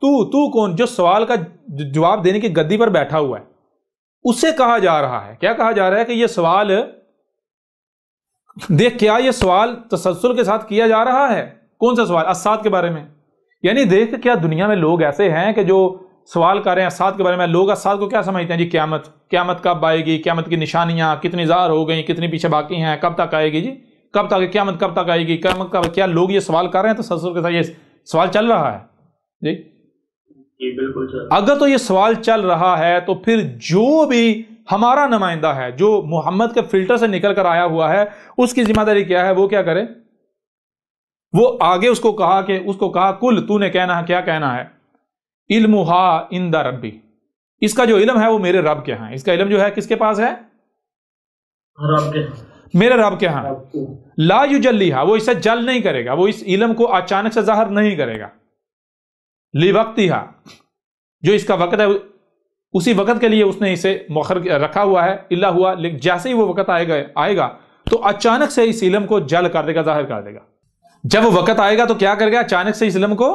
تو کون؟ جو سوال کا جواب دینے کی گدی پر بیٹھا ہوا ہے، اسے کہا جا رہا ہے۔ کیا کہا جا رہا ہے؟ کہ یہ سوال دیکھ، کیا یہ سوال تسلسل کے ساتھ کیا جا رہا ہے؟ کون سا سوال؟ الساعۃ کے بارے میں۔ یعنی دیکھ، کیا دنیا میں لوگ ایسے ہیں کہ جو سوال کر رہے ہیں الساعۃ کے بارے میں؟ لوگ الساعۃ کو کیا سمجھتے ہیں جی؟ قیامت کب آئے گی، قیامت کی نشانیاں کتنی ظاہر ہو گئی، کتنی پیچھے باقی ہیں، کب تک آئے گی جی، کب تک قیامت کب تک آئے گی، قیامت کب؟ کیا لوگ یہ سوال کر رہے ہیں تسلسل کے ساتھ؟ یہ سوال چل رہا ہے جی؟ بالکل۔ اگر تو یہ سوال چل رہا ہے تو پھر جو بھی ہمارا نمائندہ ہے جو محمد کے فلٹر سے نکل کر آیا ہوا ہے، اس کی ذمہ داری کیا ہے؟ وہ کیا کرے؟ وہ آگے اس کو کہا کل، تو نے کہنا ہے، کیا کہنا ہے؟ علمھا عند ربی، اس کا جو علم ہے وہ میرے رب کے ہاں، اس کا علم جو ہے کس کے پاس ہے؟ رب کے، میرے رب کے ہاں۔ لا یجلیھا، وہ اسے جل نہیں کرے گا، وہ اس علم کو اچانک سے ظاہر نہیں کرے گا۔ لوقتھا، جو اس کا وقت ہے اسی وقت کے لیے اس نے اسے مؤخر رکھا ہوا ہے، الا ہوا، لیکن جیسے ہی وہ وقت آئے گا تو اچانک سے اس علم کو جل کر دے گا، ظاہر کر دے گا۔ جب وہ وقت آئے گا تو کیا کرے گا؟ اچانک سے اس علم کو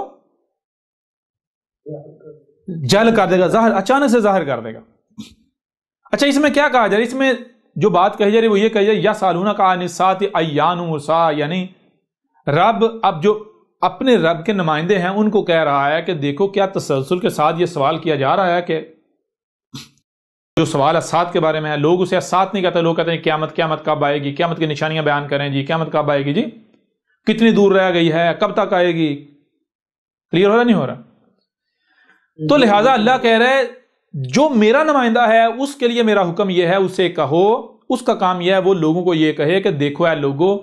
جل کر دے گا، ظاہر، اچانک سے ظاہر کر دے گا۔ اچھا، اس میں کیا کہا جا رہا ہے؟ اس میں جو بات کہی جا رہی ہے وہ یہ کہی جا رہی ہے یسألونک عن الساعۃ ایان مرساها، یعنی رب اب جو اپنے رب کے نمائندے ہیں ان کو کہہ رہا ہے کہ دیکھو کیا تسلسل کے ساتھ یہ سوال کیا جا رہا ہے کہ جو سوال الساعۃ کے بارے میں ہے، لوگ اسے الساعۃ نہیں کہتے، لوگ کہتے ہیں قیامت کب آئے گی، قیامت کی نشانیاں بیان کریں جی، قیامت کب آئے گی جی، کتنی دور رہ گئی ہے، کب تک آئے گی؟ کلیئر ہو رہا نہیں ہو رہا؟ تو لہٰذا اللہ کہہ رہے ہے جو میرا نمائندہ ہے اس کے لیے میرا حکم یہ ہے، اسے کہو، اس کا کام یہ ہے وہ لوگوں کو یہ کہے کہ دیکھو اے لوگوں،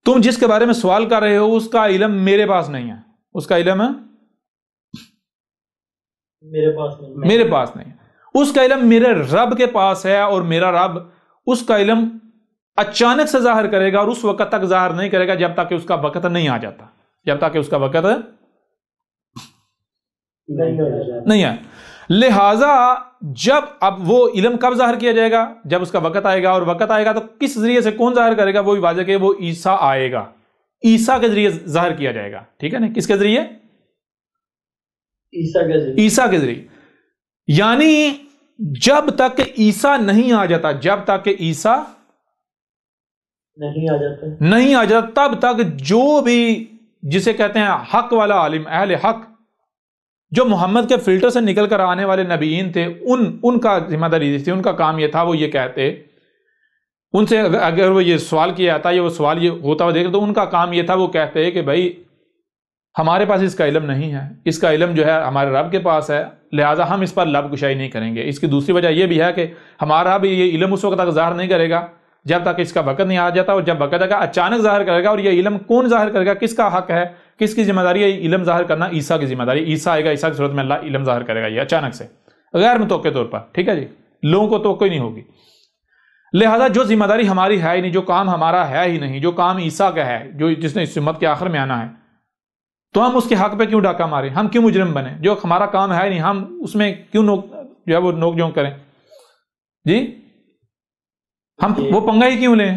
تم جس کے بارے میں سوال کر رہے ہو اس کا علم میرے پاس نہیں ہے، اس کا علم میرے پاس نہیں ہے، اس کا علم میرے رب کے پاس ہے، اور میرا رب اس کا علم اچانک سے ظاہر کرے گا اور اس وقت تک ظاہر نہیں کرے گا جب تک کہ اس کا وقت نہیں آ جاتا، جب تک کہ اس کا وقت نہیں ہے۔ لہذا جب اب وہ علم کب ظاہر کیا جائے گا؟ جب اس کا وقت آئے گا، اور وقت آئے گا تو کس ذریعے سے کون ظاہر کرے گا؟ وہی واضح کہ وہ عیسیٰ آئے گا، عیسیٰ کے ذریعے ظاہر کیا جائے گا، ٹھیک ہے نا؟ کس کے ذریعے؟ عیسیٰ کے ذریعے۔ یعنی جب تک کہ عیسیٰ نہیں آ جاتا، جب تک کہ عیسیٰ نہیں آ جاتا تب تک جو بھی جسے کہتے ہیں حق والا عالم، اہل حق، جو محمد کے فلٹر سے نکل کر آنے والے نبیین تھے، ان کا ذمہ داری تھی، ان کا کام یہ تھا، وہ یہ کہتے، ان سے اگر وہ یہ سوال کیا جاتا، یہ وہ سوال یہ ہوتا ہوا دیکھتے تو ان کا کام یہ تھا، وہ کہتے کہ بھائی ہمارے پاس اس کا علم نہیں ہے، اس کا علم جو ہے ہمارے رب کے پاس ہے، لہٰذا ہم اس پر لب کشائی نہیں کریں گے۔ اس کی دوسری وجہ یہ بھی ہے کہ ہمارا بھی یہ علم اس وقت تک ظاہر نہیں کرے گا جب تک اس کا وقت نہیں آ جاتا، اور جب وقت آئے گا اچانک ظاہر کرے گا، اور یہ علم کون ظاہر کرے گا؟ کس کا حق ہے، کس کی ذمہ داری ہے علم ظاہر کرنا؟ عیسیٰ کی ذمہ داری۔ عیسیٰ آئے گا، عیسیٰ کی صورت میں اللہ علم ظاہر کرے گا، یہ اچانک سے، غیر متوقع طور پر، ٹھیک ہے جی، لوگوں کو توقع نہیں ہوگی۔ لہذا جو ذمہ داری ہماری ہے ہی نہیں، جو کام ہمارا ہے ہی نہیں، جو کام عیسیٰ کا ہے، جو جس نے اس امت کے آخر میں آنا ہے، تو ہم اس کے حق پہ کیوں ڈاکہ ماریں؟ ہم کیوں مجرم بنے؟ جو ہمارا کام ہے ہی نہیں، ہم اس میں کیوں جو ہے وہ نوک جھونک کریں جی؟ ہم وہ پنگا ہی کیوں لیں؟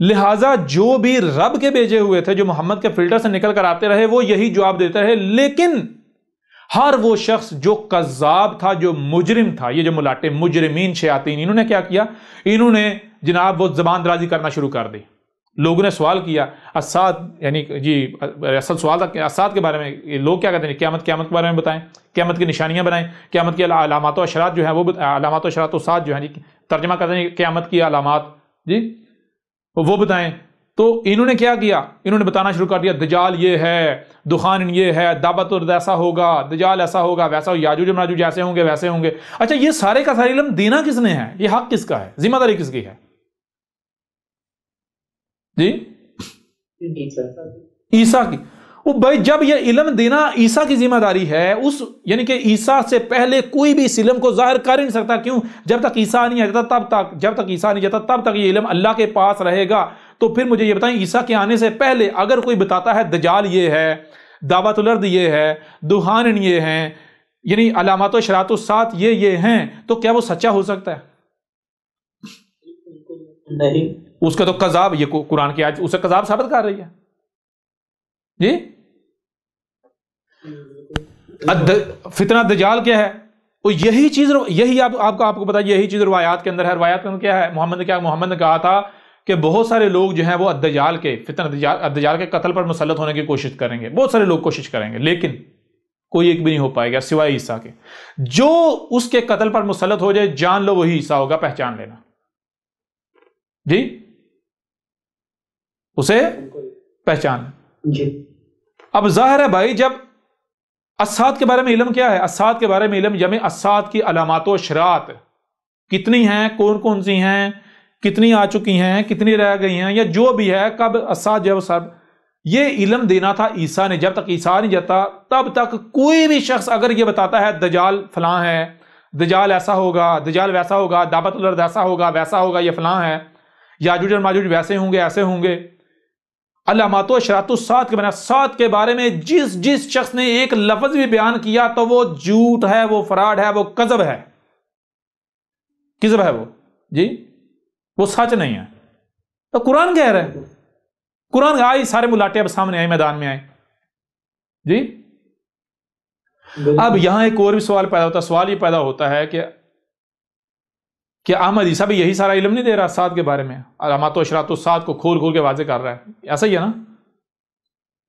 لہٰذا جو بھی رب کے بھیجے ہوئے تھے، جو محمد کے فلٹر سے نکل کر آتے رہے، وہ یہی جواب دیتے رہے، لیکن ہر وہ شخص جو کذاب تھا، جو مجرم تھا، یہ جو ملاٹے مجرمین شیاطین، انہوں نے کیا کیا؟ انہوں نے جناب وہ زبان درازی کرنا شروع کر دی۔ لوگوں نے سوال کیا الساعۃ، یعنی جی اصل سوال تھا کہ الساعۃ کے بارے میں لوگ کیا کہتے ہیں؟ قیامت کے بارے میں بتائیں، قیامت کی نشانیاں بنائیں، قیامت کی علامات و اشارات جو ہیں وہ علامات و اشارات و ساتھ جو ہیں جی ترجمہ کرتے ہیں قیامت کی علامات جی وہ بتائیں۔ تو انہوں نے کیا کیا؟ انہوں نے بتانا شروع کر دیا دجال یہ ہے، دخان یہ ہے، دعوت ایسا ہوگا، دجال ایسا ہوگا، ویسا ہو، یاجوج و ماجوج ایسے ہوں گے، ویسے ہوں گے۔ اچھا، یہ سارے کا سارا علم دینا کس نے ہے؟ یہ حق کس کا ہے؟ ذمہ داری کس کی ہے جی؟ عیسیٰ کی۔ وہ بھائی جب یہ علم دینا عیسیٰ کی ذمہ داری ہے، اس یعنی کہ عیسیٰ سے پہلے کوئی بھی اس علم کو ظاہر کر نہیں سکتا۔ کیوں؟ جب تک عیسیٰ نہیں آتا تب تک، جب تک عیسیٰ نہیں جاتا تب تک یہ علم اللہ کے پاس رہے گا۔ تو پھر مجھے یہ بتائیں، عیسیٰ کے آنے سے پہلے اگر کوئی بتاتا ہے دجال یہ ہے، دعوت الارض یہ ہے، دخان یہ ہیں، یعنی علامات و اشارات و ساتھ یہ ہیں، تو کیا وہ سچا ہو سکتا ہے؟ نہیں، اس کا تو کذاب، یہ قرآن کی آیت اسے کذاب ثابت کر رہی ہے جی۔ فتنہ دجال کیا ہے؟ وہ یہی چیز، یہی آپ کو پتا، یہی چیز روایات کے اندر ہے۔ روایات کے اندر کیا ہے؟ محمد نے کہا تھا کہ بہت سارے لوگ جو ہیں وہ الدجال کے فتنہ دجال کے قتل پر مسلط ہونے کی کوشش کریں گے، بہت سارے لوگ کوشش کریں گے، لیکن کوئی ایک بھی نہیں ہو پائے گا سوائے عیسیٰ کے۔ جو اس کے قتل پر مسلط ہو جائے، جان لو وہی عیسیٰ ہوگا، پہچان لینا جی، اسے پہچان جی۔ اب ظاہر ہے بھائی، جب الساعۃ کے بارے میں علم کیا ہے؟ الساعۃ کے بارے میں علم جمع الساعۃ کی علامات و اشارات، کتنی ہیں، کون کون سی ہیں، کتنی آ چکی ہیں، کتنی رہ گئی ہیں، یا جو بھی ہے، کب اسات جو ہے وہ سب یہ علم دینا تھا عیسیٰ نے. جب تک عیسیٰ نہیں جاتا تب تک کوئی بھی شخص اگر یہ بتاتا ہے دجال فلاں ہے، دجال ایسا ہوگا، دجال ویسا ہوگا، دعوت الارض ایسا ہوگا، ویسا ہوگا، یہ فلاں ہے، یاجوج اور ماجوج ویسے ہوں گے، ایسے ہوں گے، علامات و اشراط الساعۃ کے بنا سات کے بارے میں جس شخص نے ایک لفظ بھی بیان کیا تو وہ جھوٹ ہے، وہ فراڈ ہے، وہ کذب ہے. کذب ہے وہ جی، وہ سچ نہیں ہے. تو قرآن کہہ رہا ہے، قرآن آئی، سارے ملاٹے اب سامنے آئے، میدان میں آئے جی. اب یہاں ایک اور بھی سوال پیدا ہوتا ہے. سوال یہ پیدا ہوتا ہے کہ احمد عیسیٰ بھی یہی سارا علم نہیں دے رہا سات کے بارے میں، علامات و اشراط الساعۃ کو کھول کھول کے واضح کر رہا ہے، ایسا ہی ہے نا؟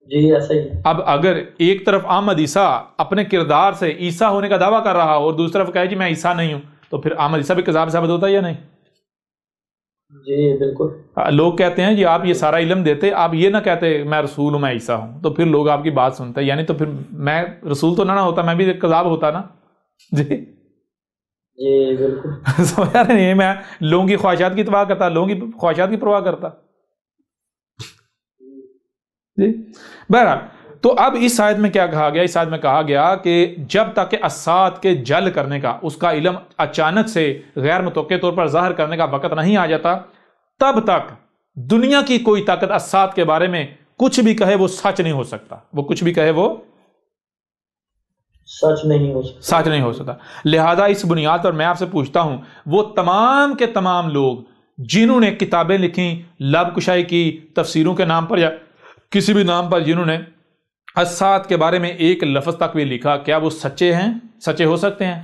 جی ایسا ہی. اب اگر ایک طرف احمد عیسیٰ اپنے کردار سے عیسیٰ ہونے کا دعویٰ کر رہا اور دوسری طرف کہے جی میں عیسیٰ نہیں ہوں، تو پھر احمد عیسیٰ بھی کذاب ثابت ہوتا ہے یا نہیں؟ جی بالکل. لوگ کہتے ہیں جی آپ یہ سارا علم دیتے، آپ یہ نہ کہتے میں رسول ہوں، میں عیسیٰ ہوں، تو پھر لوگ آپ کی بات سنتے ہیں، یعنی تو پھر میں رسول تو نہ ہوتا، میں بھی کذاب ہوتا نا جی. جی بالکل. سمجھا رہے نہیں، میں لوگوں کی خواہشات کی تباہ کرتا، لوگوں کی خواہشات کی پرواہ کرتا جی. بہرحال تو اب اس آیت میں کیا کہا گیا؟ اس آیت میں کہا گیا کہ جب تک کہ اسات کے جل کرنے کا، اس کا علم اچانک سے غیر متوقع طور پر ظاہر کرنے کا وقت نہیں آ جاتا، تب تک دنیا کی کوئی طاقت اسات کے بارے میں کچھ بھی کہے وہ سچ نہیں ہو سکتا. وہ کچھ بھی کہے وہ سچ نہیں ہو سکتا. سچ نہیں ہو سکتا. لہذا اس بنیاد پر میں آپ سے پوچھتا ہوں، وہ تمام کے تمام لوگ جنہوں نے کتابیں لکھیں، لب کشائی کی، تفسیروں کے نام پر یا کسی بھی نام پر جنہوں نے اسات کے بارے میں ایک لفظ تک بھی لکھا، کیا وہ سچے ہیں؟ سچے ہو سکتے ہیں؟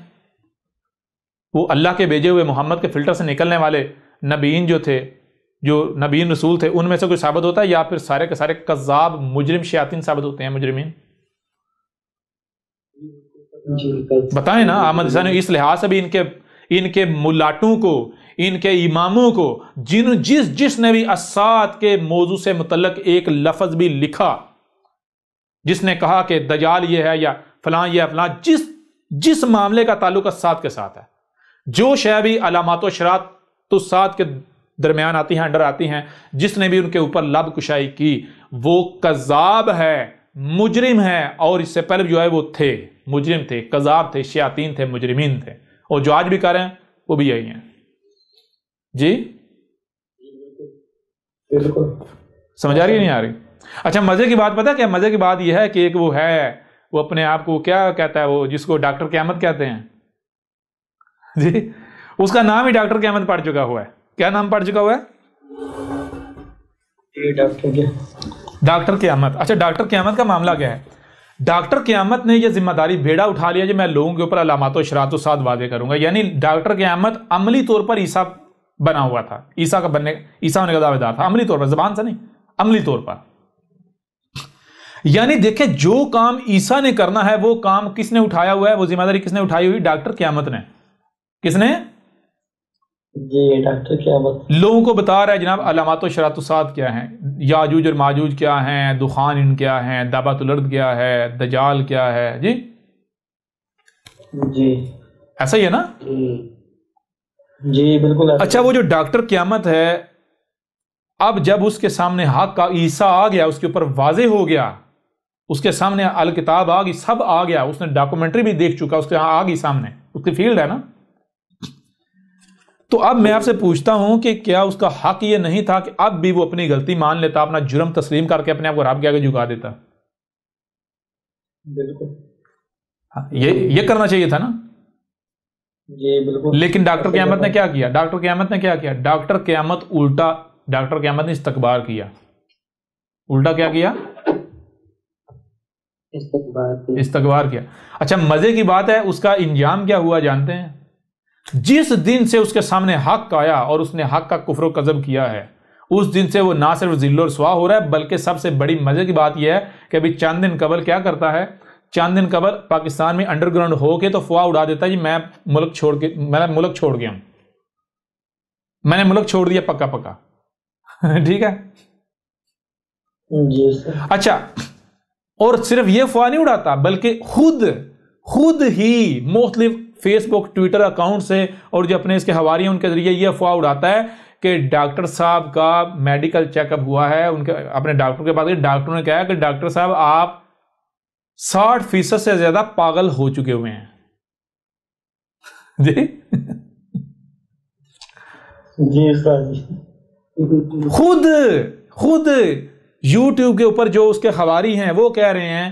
وہ اللہ کے بھیجے ہوئے محمد کے فلٹر سے نکلنے والے نبیین جو تھے، جو نبیین رسول تھے، ان میں سے کوئی ثابت ہوتا ہے، یا پھر سارے کے سارے کذاب مجرم شیاطین ثابت ہوتے ہیں، مجرمین؟ بتائیں نا. احمد عیسیٰ نے اس لحاظ سے بھی ان کے ملاٹوں کو، ان کے اماموں کو، جس نے بھی اسات کے موضوع سے متعلق ایک لفظ بھی لکھا، جس نے کہا کہ دجال یہ ہے یا فلاں یہ فلاں، جس معاملے کا تعلق اسات کے ساتھ ہے، جو شے بھی علامات و اشراط الساعۃ کے درمیان آتی ہیں، انڈر آتی ہیں، جس نے بھی ان کے اوپر لب کشائی کی وہ کذاب ہے، مجرم ہے. اور اس سے پہلے جو ہے وہ تھے مجرم تھے، کذاب تھے، شیاطین تھے، مجرمین تھے، اور جو آج بھی کر رہے ہیں وہ بھی یہی ہیں جی. بالکل. سمجھ آ رہی ہے نہیں آ رہی؟ اچھا مزے کی بات پتہ کیا؟ مزے کی بات یہ ہے کہ ایک وہ ہے، وہ اپنے آپ کو کیا کہتا ہے، وہ جس کو ڈاکٹر قیامت کہتے ہیں جی، اس کا نام ہی ڈاکٹر قیامت پڑ چکا ہوا ہے. کیا نام پڑ چکا ہوا ہے؟ ڈاکٹر قیامت. اچھا ڈاکٹر قیامت کا معاملہ کیا ہے؟ ڈاکٹر قیامت نے یہ ذمہ داری بیڑا اٹھا لیا کہ میں لوگوں کے اوپر علامات و اشراط الساعۃ واضح کروں گا. یعنی ڈاکٹر قیامت عملی طور پر عیسیٰ بنا ہوا تھا، عیسیٰ ہونے کا دعوے دار تھا، عملی طور پر، زبان سے نہیں، عملی طور پر. یعنی دیکھیں جو کام عیسیٰ نے کرنا ہے وہ کام کس نے اٹھایا ہوا ہے؟ وہ ذمہ داری کس نے اٹھائی ہوئی؟ ڈاکٹر قیامت نے. کس نے؟ جی ڈاکٹر قیامت. لوگوں کو بتا رہا ہے جناب علامات و اشراط الساعۃ کیا ہیں، یاجوج اور ماجوج کیا ہیں، دخان ان کیا ہیں، دعوت الارض کیا ہے، دجال کیا ہے جی. جی ایسا ہی ہے نا؟ جی بالکل. اچھا وہ جو ڈاکٹر قیامت ہے، اب جب اس کے سامنے حق کا عیسیٰ آ گیا، اس کے اوپر واضح ہو گیا، اس کے سامنے الکتاب آ گئی، سب آ گیا، اس نے ڈاکومنٹری بھی دیکھ چکا، اس کے یہاں آ گئی سامنے، اس کی فیلڈ ہے نا. تو اب میں آپ سے پوچھتا ہوں کہ کیا اس کا حق یہ نہیں تھا کہ اب بھی وہ اپنی غلطی مان لیتا، اپنا جرم تسلیم کر کے اپنے آپ کو رب کے آگے جھکا دیتا؟ بالکل یہ کرنا چاہیے تھا نا. جی بالکل. لیکن ڈاکٹر قیامت نے کیا کیا؟ ڈاکٹر قیامت نے کیا کیا؟ ڈاکٹر قیامت الٹا، ڈاکٹر قیامت نے استکبار کیا. الٹا کیا کیا؟ استکبار کیا. اچھا مزے کی بات ہے، اس کا انجام کیا ہوا جانتے ہیں؟ جس دن سے اس کے سامنے حق آیا اور اس نے حق کا کفر و کذب کیا ہے، اس دن سے وہ نہ صرف ذل و رسوا ہو رہا ہے، بلکہ سب سے بڑی مزے کی بات یہ ہے کہ ابھی چند دن قبل کیا کرتا ہے، چند دن قبل پاکستان میں انڈر گراؤنڈ ہو کے تو فوا اڑا دیتا ہے جی میں ملک چھوڑ گیا ہوں، میں نے ملک چھوڑ دیا پکا پکا. ٹھیک ہے جی. اچھا اور صرف یہ فوا نہیں اڑاتا، بلکہ خود ہی مختلف فیس بک ٹویٹر اکاؤنٹ سے اور جو اپنے اس کے حواریوں ان کے ذریعے یہ افواہ اڑاتا ہے کہ ڈاکٹر صاحب کا میڈیکل چیک اپ ہوا ہے، ان کے اپنے ڈاکٹر کے پاس گئے، ڈاکٹر نے کہا کہ ڈاکٹر صاحب آپ 60% سے زیادہ پاگل ہو چکے ہوئے ہیں جی جی استاد جی، خود یوٹیوب کے اوپر جو اس کے حواری ہیں وہ کہہ رہے ہیں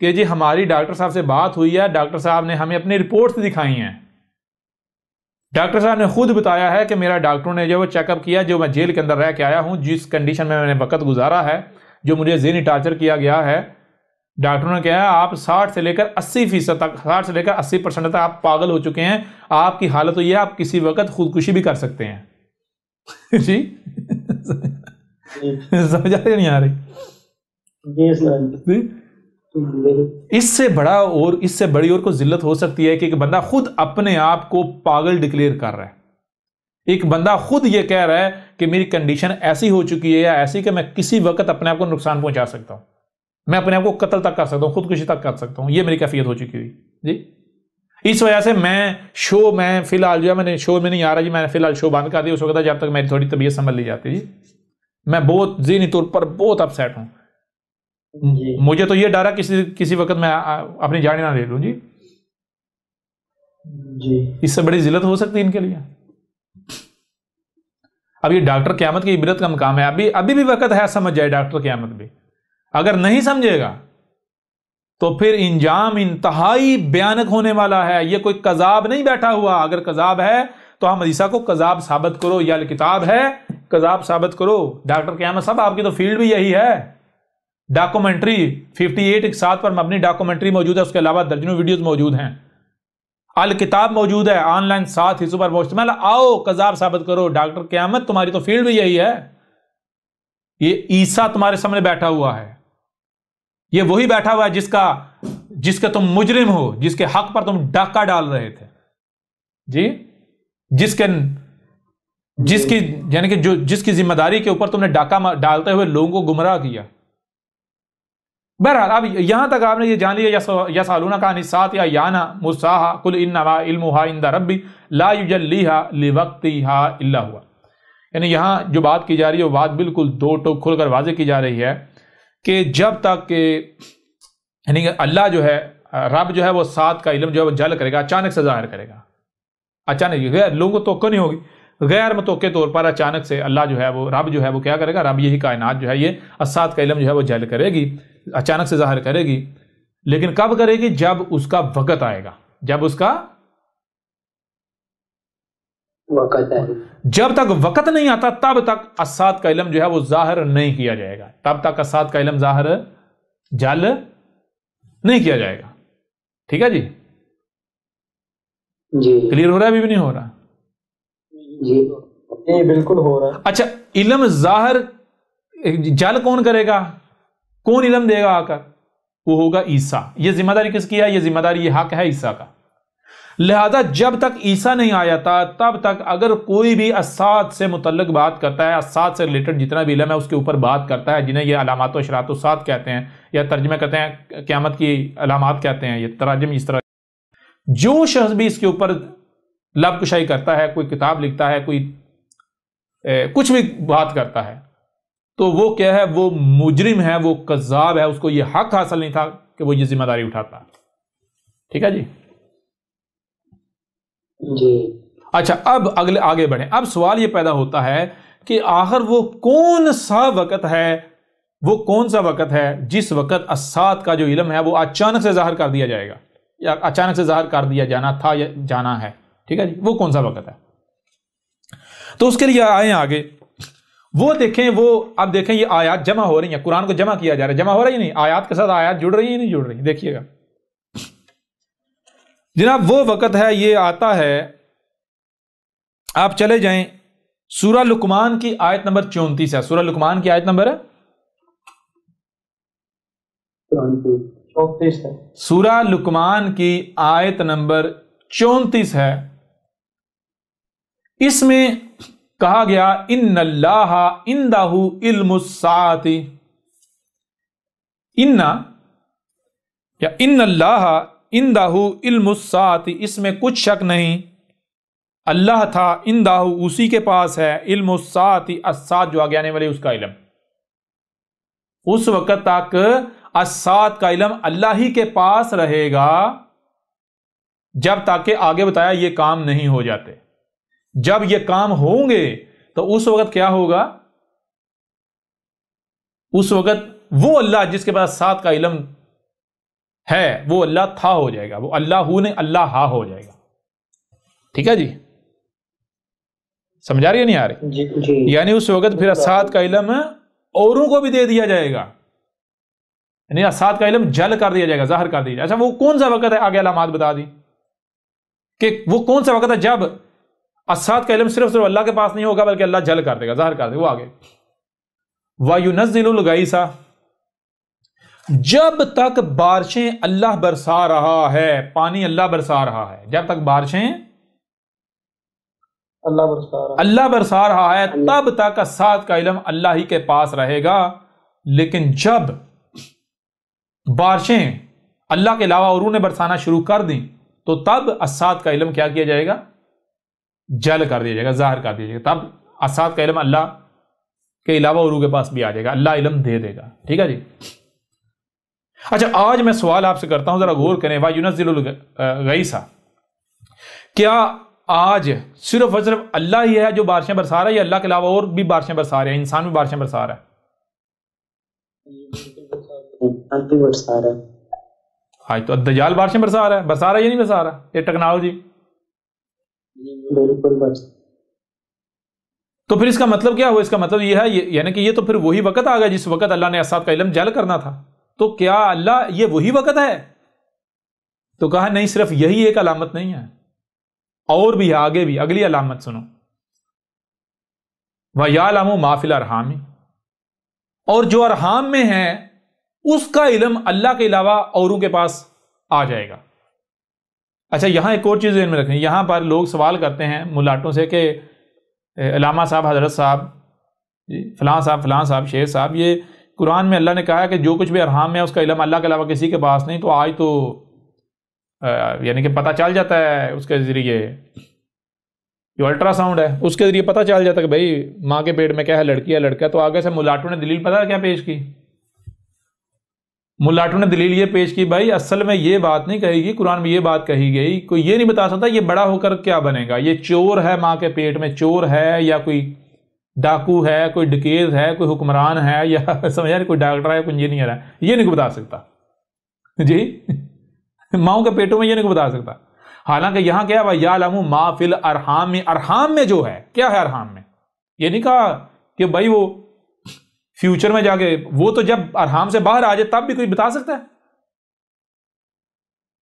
کہ جی ہماری ڈاکٹر صاحب سے بات ہوئی ہے، ڈاکٹر صاحب نے ہمیں اپنی رپورٹس دکھائی ہیں، ڈاکٹر صاحب نے خود بتایا ہے کہ میرا ڈاکٹروں نے جو وہ چیک اپ کیا، جو میں جیل کے اندر رہ کے آیا ہوں، جس کنڈیشن میں نے وقت گزارا ہے، جو مجھے ذہنی ٹارچر کیا گیا ہے، ڈاکٹروں نے کہا آپ 60 سے لے کر 80% تک، 60 سے لے کر 80% تک آپ پاگل ہو چکے ہیں، آپ کی حالت تو یہ ہے آپ کسی وقت خودکشی بھی کر سکتے ہیں جی سمجھ آ رہی نہیں آ رہی؟ اس سے بڑا اور اس سے بڑی اور کوئی ذلت ہو سکتی ہے کہ ایک بندہ خود اپنے آپ کو پاگل ڈکلیئر کر رہا ہے، ایک بندہ خود یہ کہہ رہا ہے کہ میری کنڈیشن ایسی ہو چکی ہے یا ایسی کہ میں کسی وقت اپنے آپ کو نقصان پہنچا سکتا ہوں، میں اپنے آپ کو قتل تک کر سکتا ہوں، خودکشی تک کر سکتا ہوں، یہ میری کیفیت ہو چکی ہوئی جی۔ اس وجہ سے میں فی الحال جو ہے میں نے شو میں نہیں آ رہا جی، میں نے فی الحال شو بند کر دیا اس وقت جب تک میری تھوڑی طبیعت سنبھل لی جاتی جی۔ میں بہت ذہنی طور پر بہت اپسیٹ ہوں جی، مجھے تو یہ ڈر ہے کسی وقت میں اپنی جان نہ لے لوں جی، اس سے بڑی ذلت ہو سکتی ہے ان کے لیے۔ اب یہ ڈاکٹر قیامت کی عبرت کا مقام ہے، ابھی بھی وقت ہے، سمجھ جائے ڈاکٹر قیامت بھی، اگر نہیں سمجھے گا تو پھر انجام انتہائی بھیانک ہونے والا ہے۔ یہ کوئی کذاب نہیں بیٹھا ہوا، اگر کذاب ہے تو ہم عیسیٰ کو کذاب ثابت کرو، یا کتاب ہے کذاب ثابت کرو۔ ڈاکٹر قیامت صاحب آپ کی تو فیلڈ بھی یہی ہے، ڈاکومنٹری 58 اقساط پر مبنی ڈاکومنٹری موجود ہے، اس کے علاوہ درجنوں ویڈیوز موجود ہیں، الکتاب موجود ہے آن لائن 7 حصوں پر مشتمل، آؤ کذاب ثابت کرو۔ ڈاکٹر قیامت تمہاری تو فیلڈ بھی یہی ہے، یہ عیسیٰ تمہارے سامنے بیٹھا ہوا ہے، یہ وہی بیٹھا ہوا ہے جس کے تم مجرم ہو، جس کے حق پر تم ڈاکہ ڈال رہے تھے جی، جس کی ذمہ داری کے اوپر تم نے ڈاکہ ڈالتے ہوئے لوگوں کو گمراہ کیا۔ بہرحال اب یہاں تک آپ نے یہ جان لیا، یسألونک عن الساعۃ ایان مرساھا قل انما علمھا عند ربی لا یجلیھا لوقتھا الا هو۔ یعنی یہاں جو بات کی جا رہی ہے وہ بات بالکل دو ٹوک کھول کر واضح کی جا رہی ہے کہ جب تک کہ یعنی کہ اللہ جو ہے، رب جو ہے وہ ساتھ کا علم جو ہے وہ جل کرے گا، اچانک سے ظاہر کرے گا، اچانک، غیر لوگوں کو توقع نہیں ہوگی، غیر متوقع طور پر اچانک سے اللہ جو ہے وہ رب جو ہے وہ کیا کرے گا، رب یہی کائنات جو ہے یہ اسات کا علم جو ہے وہ جل کرے گی، اچانک سے ظاہر کرے گی، لیکن کب کرے گی؟ جب اس کا وقت آئے گا، جب اس کا وقت ہے، جب تک وقت نہیں آتا تب تک اسات کا علم جو ہے وہ ظاہر نہیں کیا جائے گا، تب تک اسات کا علم ظاہر جل نہیں کیا جائے گا۔ ٹھیک ہے جی، جی کلیئر ہو رہا ہے؟ ابھی بھی نہیں ہو رہا؟ جی بالکل ہو رہا ہے۔ اچھا، علم ظاہر جل کون کرے گا؟ کون علم دے گا آ کر؟ وہ ہوگا عیسیٰ۔ یہ ذمہ داری کس کی ہے؟ یہ ذمہ داری، یہ حق ہے عیسیٰ کا۔ لہذا جب تک عیسیٰ نہیں آیا تھا تب تک اگر کوئی بھی اسات سے متعلق بات کرتا ہے، اسات سے ریلیٹڈ جتنا بھی علم ہے اس کے اوپر بات کرتا ہے، جنہیں یہ علامات و اشراط الساعۃ کہتے ہیں یا ترجمہ کہتے ہیں قیامت کی علامات کہتے ہیں، یہ تراجم اس طرح، جو شخص بھی اس کے اوپر لب کشائی کرتا ہے، کوئی کتاب لکھتا ہے، کوئی کچھ بھی بات کرتا ہے، تو وہ کیا ہے؟ وہ مجرم ہے، وہ کذاب ہے، اس کو یہ حق حاصل نہیں تھا کہ وہ یہ ذمہ داری اٹھاتا۔ ٹھیک ہے جی؟ جی اچھا، اب آگے بڑھیں۔ اب سوال یہ پیدا ہوتا ہے کہ آخر وہ کون سا وقت ہے جس وقت اسات کا جو علم ہے وہ اچانک سے ظاہر کر دیا جائے گا، یا اچانک سے ظاہر کر دیا جانا تھا یا جانا ہے؟ ٹھیک ہے جی، وہ کون سا وقت ہے؟ تو اس کے لیے آئیں آگے، وہ دیکھیں، اب دیکھیں یہ آیات جمع ہو رہی ہیں، قرآن کو جمع کیا جا رہا ہے، جمع ہو رہی ہے نہیں؟ آیات کے ساتھ آیات جڑ رہی ہیں نہیں جڑ رہی؟ دیکھیے گا جناب، وہ وقت ہے، یہ آتا ہے، آپ چلے جائیں سورہ لقمان کی آیت نمبر 34 ہے، سورہ لقمان کی آیت نمبر 34 ہے، سورہ لقمان کی آیت نمبر 34 ہے۔ اس میں کہا گیا ان اللہ عندہ علم الساعۃ، ان اللہ اندہ علم الساعۃ، اس میں کچھ شک نہیں، اللہ تھا اندہ اسی کے پاس ہے، علم الساعۃ الساعۃ جو آگے آنے والی اس کا علم، اس وقت تک الساعۃ کا علم اللہ ہی کے پاس رہے گا جب تک کہ آگے بتایا یہ کام نہیں ہو جاتے۔ جب یہ کام ہوں گے تو اس وقت کیا ہوگا؟ اس وقت وہ اللہ جس کے پاس ساتھ کا علم ہے وہ اللہ تھا ہو جائے گا، وہ اللہ ہو نے اللہ ہا ہو جائے گا۔ ٹھیک ہے جی، سمجھا رہی ہے نہیں آ رہی؟ جی یعنی اس وقت پھر ساتھ کا علم اوروں کو بھی دے دیا جائے گا، یعنی ساتھ کا علم جل کر دیا جائے گا، ظاہر کر دیا جائے گا۔ اچھا وہ کون سا وقت ہے؟ آگے علامات بتا دی کہ وہ کون سا وقت ہے جب اسات کا علم صرف اللہ کے پاس نہیں ہوگا بلکہ اللہ جل کر دے گا، ظاہر کر دے گا۔ وہ آگے وَيُنَزِّلُ الْغَيْثَ، جب تک بارشیں اللہ برسا رہا ہے، پانی اللہ برسا رہا ہے، جب تک بارشیں اللہ برسا رہا ہے تب تک اسات کا علم اللہ ہی کے پاس رہے گا، لیکن جب بارشیں اللہ کے علاوہ اوروں نے برسانا شروع کر دیں تو تب اسات کا علم کیا کیا جائے گا؟ جل کر دیا جائے گا، ظاہر کر دیا جائے گا۔ تب اسات کا علم اللہ کے علاوہ اوروں کے پاس بھی آ جائے گا، اللہ علم دے دے گا۔ ٹھیک ہے جی۔ اچھا آج میں سوال آپ سے کرتا ہوں، ذرا غور کریں۔ وَيُنَزِّلُ الْغَيْثَ، کیا آج صرف اور صرف اللہ ہی ہے جو بارشیں برسا رہا ہے یا اللہ کے علاوہ اور بھی بارشیں برسا رہے ہیں؟ انسان بھی بارشیں برسا رہا ہے؟ آج تو الدجال بارشیں برسا رہا ہے، برسا رہا ہے یا نہیں برسا رہا؟ یہ ٹیکنالوجی تو پھر اس کا مطلب کیا ہوا؟ اس کا مطلب یہ ہے یعنی کہ یہ تو پھر وہی وقت آ گیا جس وقت اللہ نے اسات کا علم جل کرنا تھا۔ تو کیا اللہ یہ وہی وقت ہے؟ تو کہا نہیں، صرف یہی ایک علامت نہیں ہے، اور بھی ہے، آگے بھی اگلی علامت سنو۔ وَيَعْلَمُ مَا فِي الْأَرْحَامِ، اور جو ارحام میں ہے اس کا علم اللہ کے علاوہ اوروں کے پاس آ جائے گا۔ اچھا یہاں ایک اور چیز ذہن میں رکھیں، یہاں پر لوگ سوال کرتے ہیں ملاٹوں سے کہ علامہ صاحب، حضرت صاحب، فلاں صاحب، فلاں صاحب، شیخ صاحب، یہ قرآن میں اللہ نے کہا ہے کہ جو کچھ بھی ارحام میں ہے اس کا علم اللہ کے علاوہ کسی کے پاس نہیں، تو آج تو یعنی کہ پتہ چل جاتا ہے اس کے ذریعے، جو الٹرا ساؤنڈ ہے اس کے ذریعے پتہ چل جاتا ہے کہ بھائی ماں کے پیٹ میں کیا ہے، لڑکی ہے لڑکا ہے۔ تو آگے سے ملاٹوں نے دلیل پتہ ہے کیا پیش کی؟ ملاٹوں نے دلیل یہ پیش کی، بھائی اصل میں یہ بات نہیں کہی گئی، قرآن میں یہ بات کہی گئی، کوئی یہ نہیں بتا سکتا یہ بڑا ہو کر کیا بنے گا، یہ چور ہے ماں کے پیٹ میں، چور ہے یا کوئی ڈاکو ہے، کوئی ڈکیت ہے، کوئی حکمران ہے، یا سمجھا نہیں، کوئی ڈاکٹر ہے، کوئی انجینئر ہے، یہ نہیں کو بتا سکتا جی، ماؤں کے پیٹوں میں یہ نہیں کو بتا سکتا۔ حالانکہ یہاں کیا ہے، یعلم ما فی الارحام، ارحام میں جو ہے کیا ہے، ارحام میں یہ نہیں کہا کہ بھائی وہ فیوچر میں جا کے، وہ تو جب ارحام سے باہر آ جائے تب بھی کوئی بتا سکتا ہے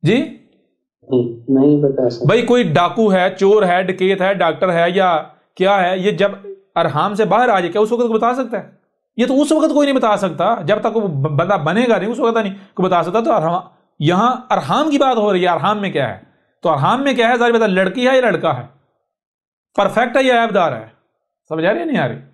جی؟ نہیں بتا سکتا بھائی کوئی ڈاکو ہے، چور ہے، ڈکیت ہے، ڈاکٹر ہے یا کیا ہے، یہ جب ارحام سے باہر آ جائے کیا اس وقت کو بتا سکتا ہے؟ یہ تو اس وقت کوئی نہیں بتا سکتا جب تک وہ بندہ بنے گا نہیں، اس وقت نہیں کو بتا سکتا۔ تو یہاں ارحام کی بات ہو رہی ہے، ارحام میں کیا ہے؟ تو ارحام میں کیا ہے، ظاہر بتا لڑکی ہے یا لڑکا ہے، پرفیکٹ ہے یا عیب دار ہے؟ سمجھ آ رہی ہے نہیں آ رہی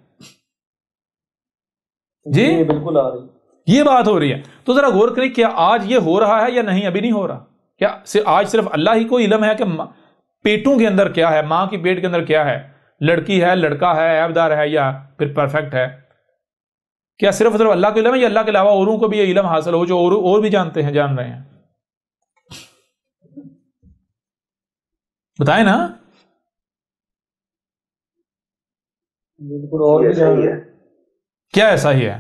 جی؟ بالکل آ رہی، یہ بات ہو رہی ہے۔ تو ذرا غور کریں، کیا آج یہ ہو رہا ہے یا نہیں؟ ابھی نہیں ہو رہا۔ کیا آج صرف اللہ ہی کو علم ہے کہ پیٹوں کے اندر کیا ہے، ماں کی پیٹ کے اندر کیا ہے، لڑکی ہے، لڑکا ہے، عیب دار ہے یا پھر پرفیکٹ ہے؟ کیا صرف اللہ کو علم ہے یا اللہ کے علاوہ اوروں کو بھی یہ علم حاصل ہو جو اور بھی جانتے ہیں، جان رہے ہیں؟ بتائیں نا۔ بالکل، اور بھی جان رہے ہیں۔ کیا ایسا ہی ہے؟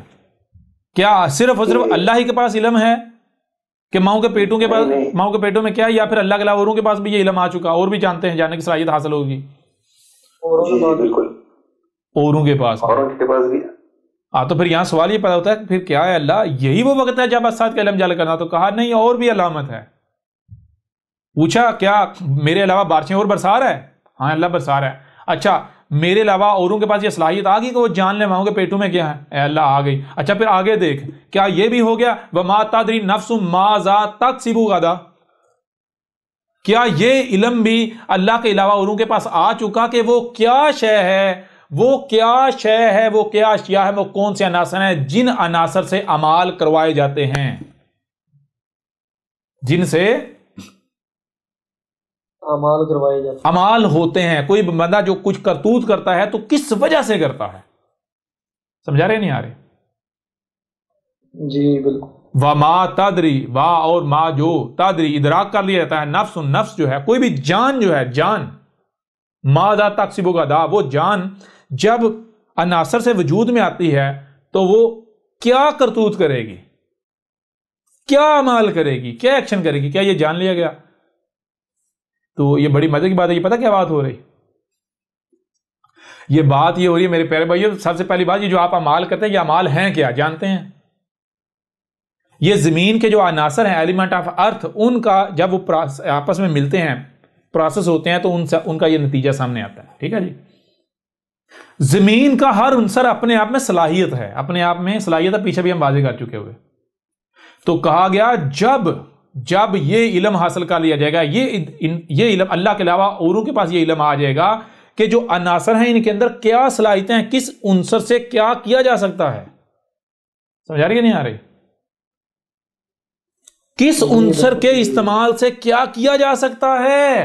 کیا صرف اور صرف اللہ ہی کے پاس علم ہے کہ ماؤں کے پیٹوں کے پاس، ماؤں کے پیٹوں میں کیا ہے، یا پھر اللہ کے علاوہ اوروں کے پاس بھی یہ علم آ چکا، اور بھی جانتے ہیں، جاننے کی صلاحیت حاصل ہوگی؟ بالکل، اوروں کے پاس بھی۔ ہاں تو پھر یہاں سوال یہ پیدا ہوتا ہے کہ پھر کیا ہے، اللہ یہی وہ وقت ہے جب اسات کا علم جل کرنا؟ تو کہا نہیں، اور بھی علامت ہے۔ پوچھا کیا میرے علاوہ بارشیں اور برسا رہا ہے؟ ہاں اللہ برسا رہا ہے۔ اچھا میرے علاوہ اوروں کے پاس یہ صلاحیت آ گئی کہ وہ جان لے ماؤں کے پیٹوں میں کیا ہے؟ اے اللہ آ گئی۔ اچھا پھر آگے دیکھ، کیا یہ بھی ہو گیا وَمَا تَدْرِي نَفْسٌ مَاذَا تَكْسِبُ غَدًا؟ کیا یہ علم بھی اللہ کے علاوہ اوروں کے پاس آ چکا کہ وہ کیا شے ہے، وہ کیا شے ہے، وہ کیا اشیاء ہے، وہ کون سے عناصر ہیں جن عناصر سے اعمال کروائے جاتے ہیں، جن سے اعمال کروائے جاتے ہیں، امال ہوتے ہیں. کوئی بندہ جو کچھ کرتوت کرتا ہے تو کس وجہ سے کرتا ہے؟ سمجھا رہے نہیں آ رہے؟ جی بالکل. وما تدری، وا اور ما جو، تدری ادراک کر لیا جاتا ہے، نفس نفس جو ہے، کوئی بھی جان جو ہے، جان ماذا تکسب غدا، وہ جان جب عناصر سے وجود میں آتی ہے تو وہ کیا کرتوت کرے گی، کیا عمل کرے گی، کیا ایکشن کرے گی. کیا یہ جان لیا گیا؟ تو یہ بڑی مزے کی بات ہے. یہ پتہ کیا بات ہو رہی؟ یہ بات یہ ہو رہی ہے میرے پیارے بھائیو، سب سے پہلی بات یہ جو آپ اعمال کرتے ہیں یہ اعمال ہیں کیا جانتے ہیں؟ یہ زمین کے جو عناصر ہیں، ایلیمنٹ آف ارتھ، ان کا جب وہ آپس میں ملتے ہیں، پروسیس ہوتے ہیں، تو ان کا یہ نتیجہ سامنے آتا ہے. ٹھیک ہے جی. زمین کا ہر عنصر اپنے آپ میں صلاحیت ہے، اپنے آپ میں صلاحیت ہے، پیچھے بھی ہم واضح کر چکے ہوئے. تو کہا گیا جب یہ علم حاصل کر لیا جائے گا، یہ علم اللہ کے علاوہ اوروں کے پاس یہ علم آ جائے گا کہ جو عناصر ہیں ان کے اندر کیا صلاحیتیں ہیں، کس عنصر سے کیا کیا جا سکتا ہے. سمجھا رہی ہے نہیں آ رہی؟ کس عنصر کے استعمال سے کیا کیا جا سکتا ہے.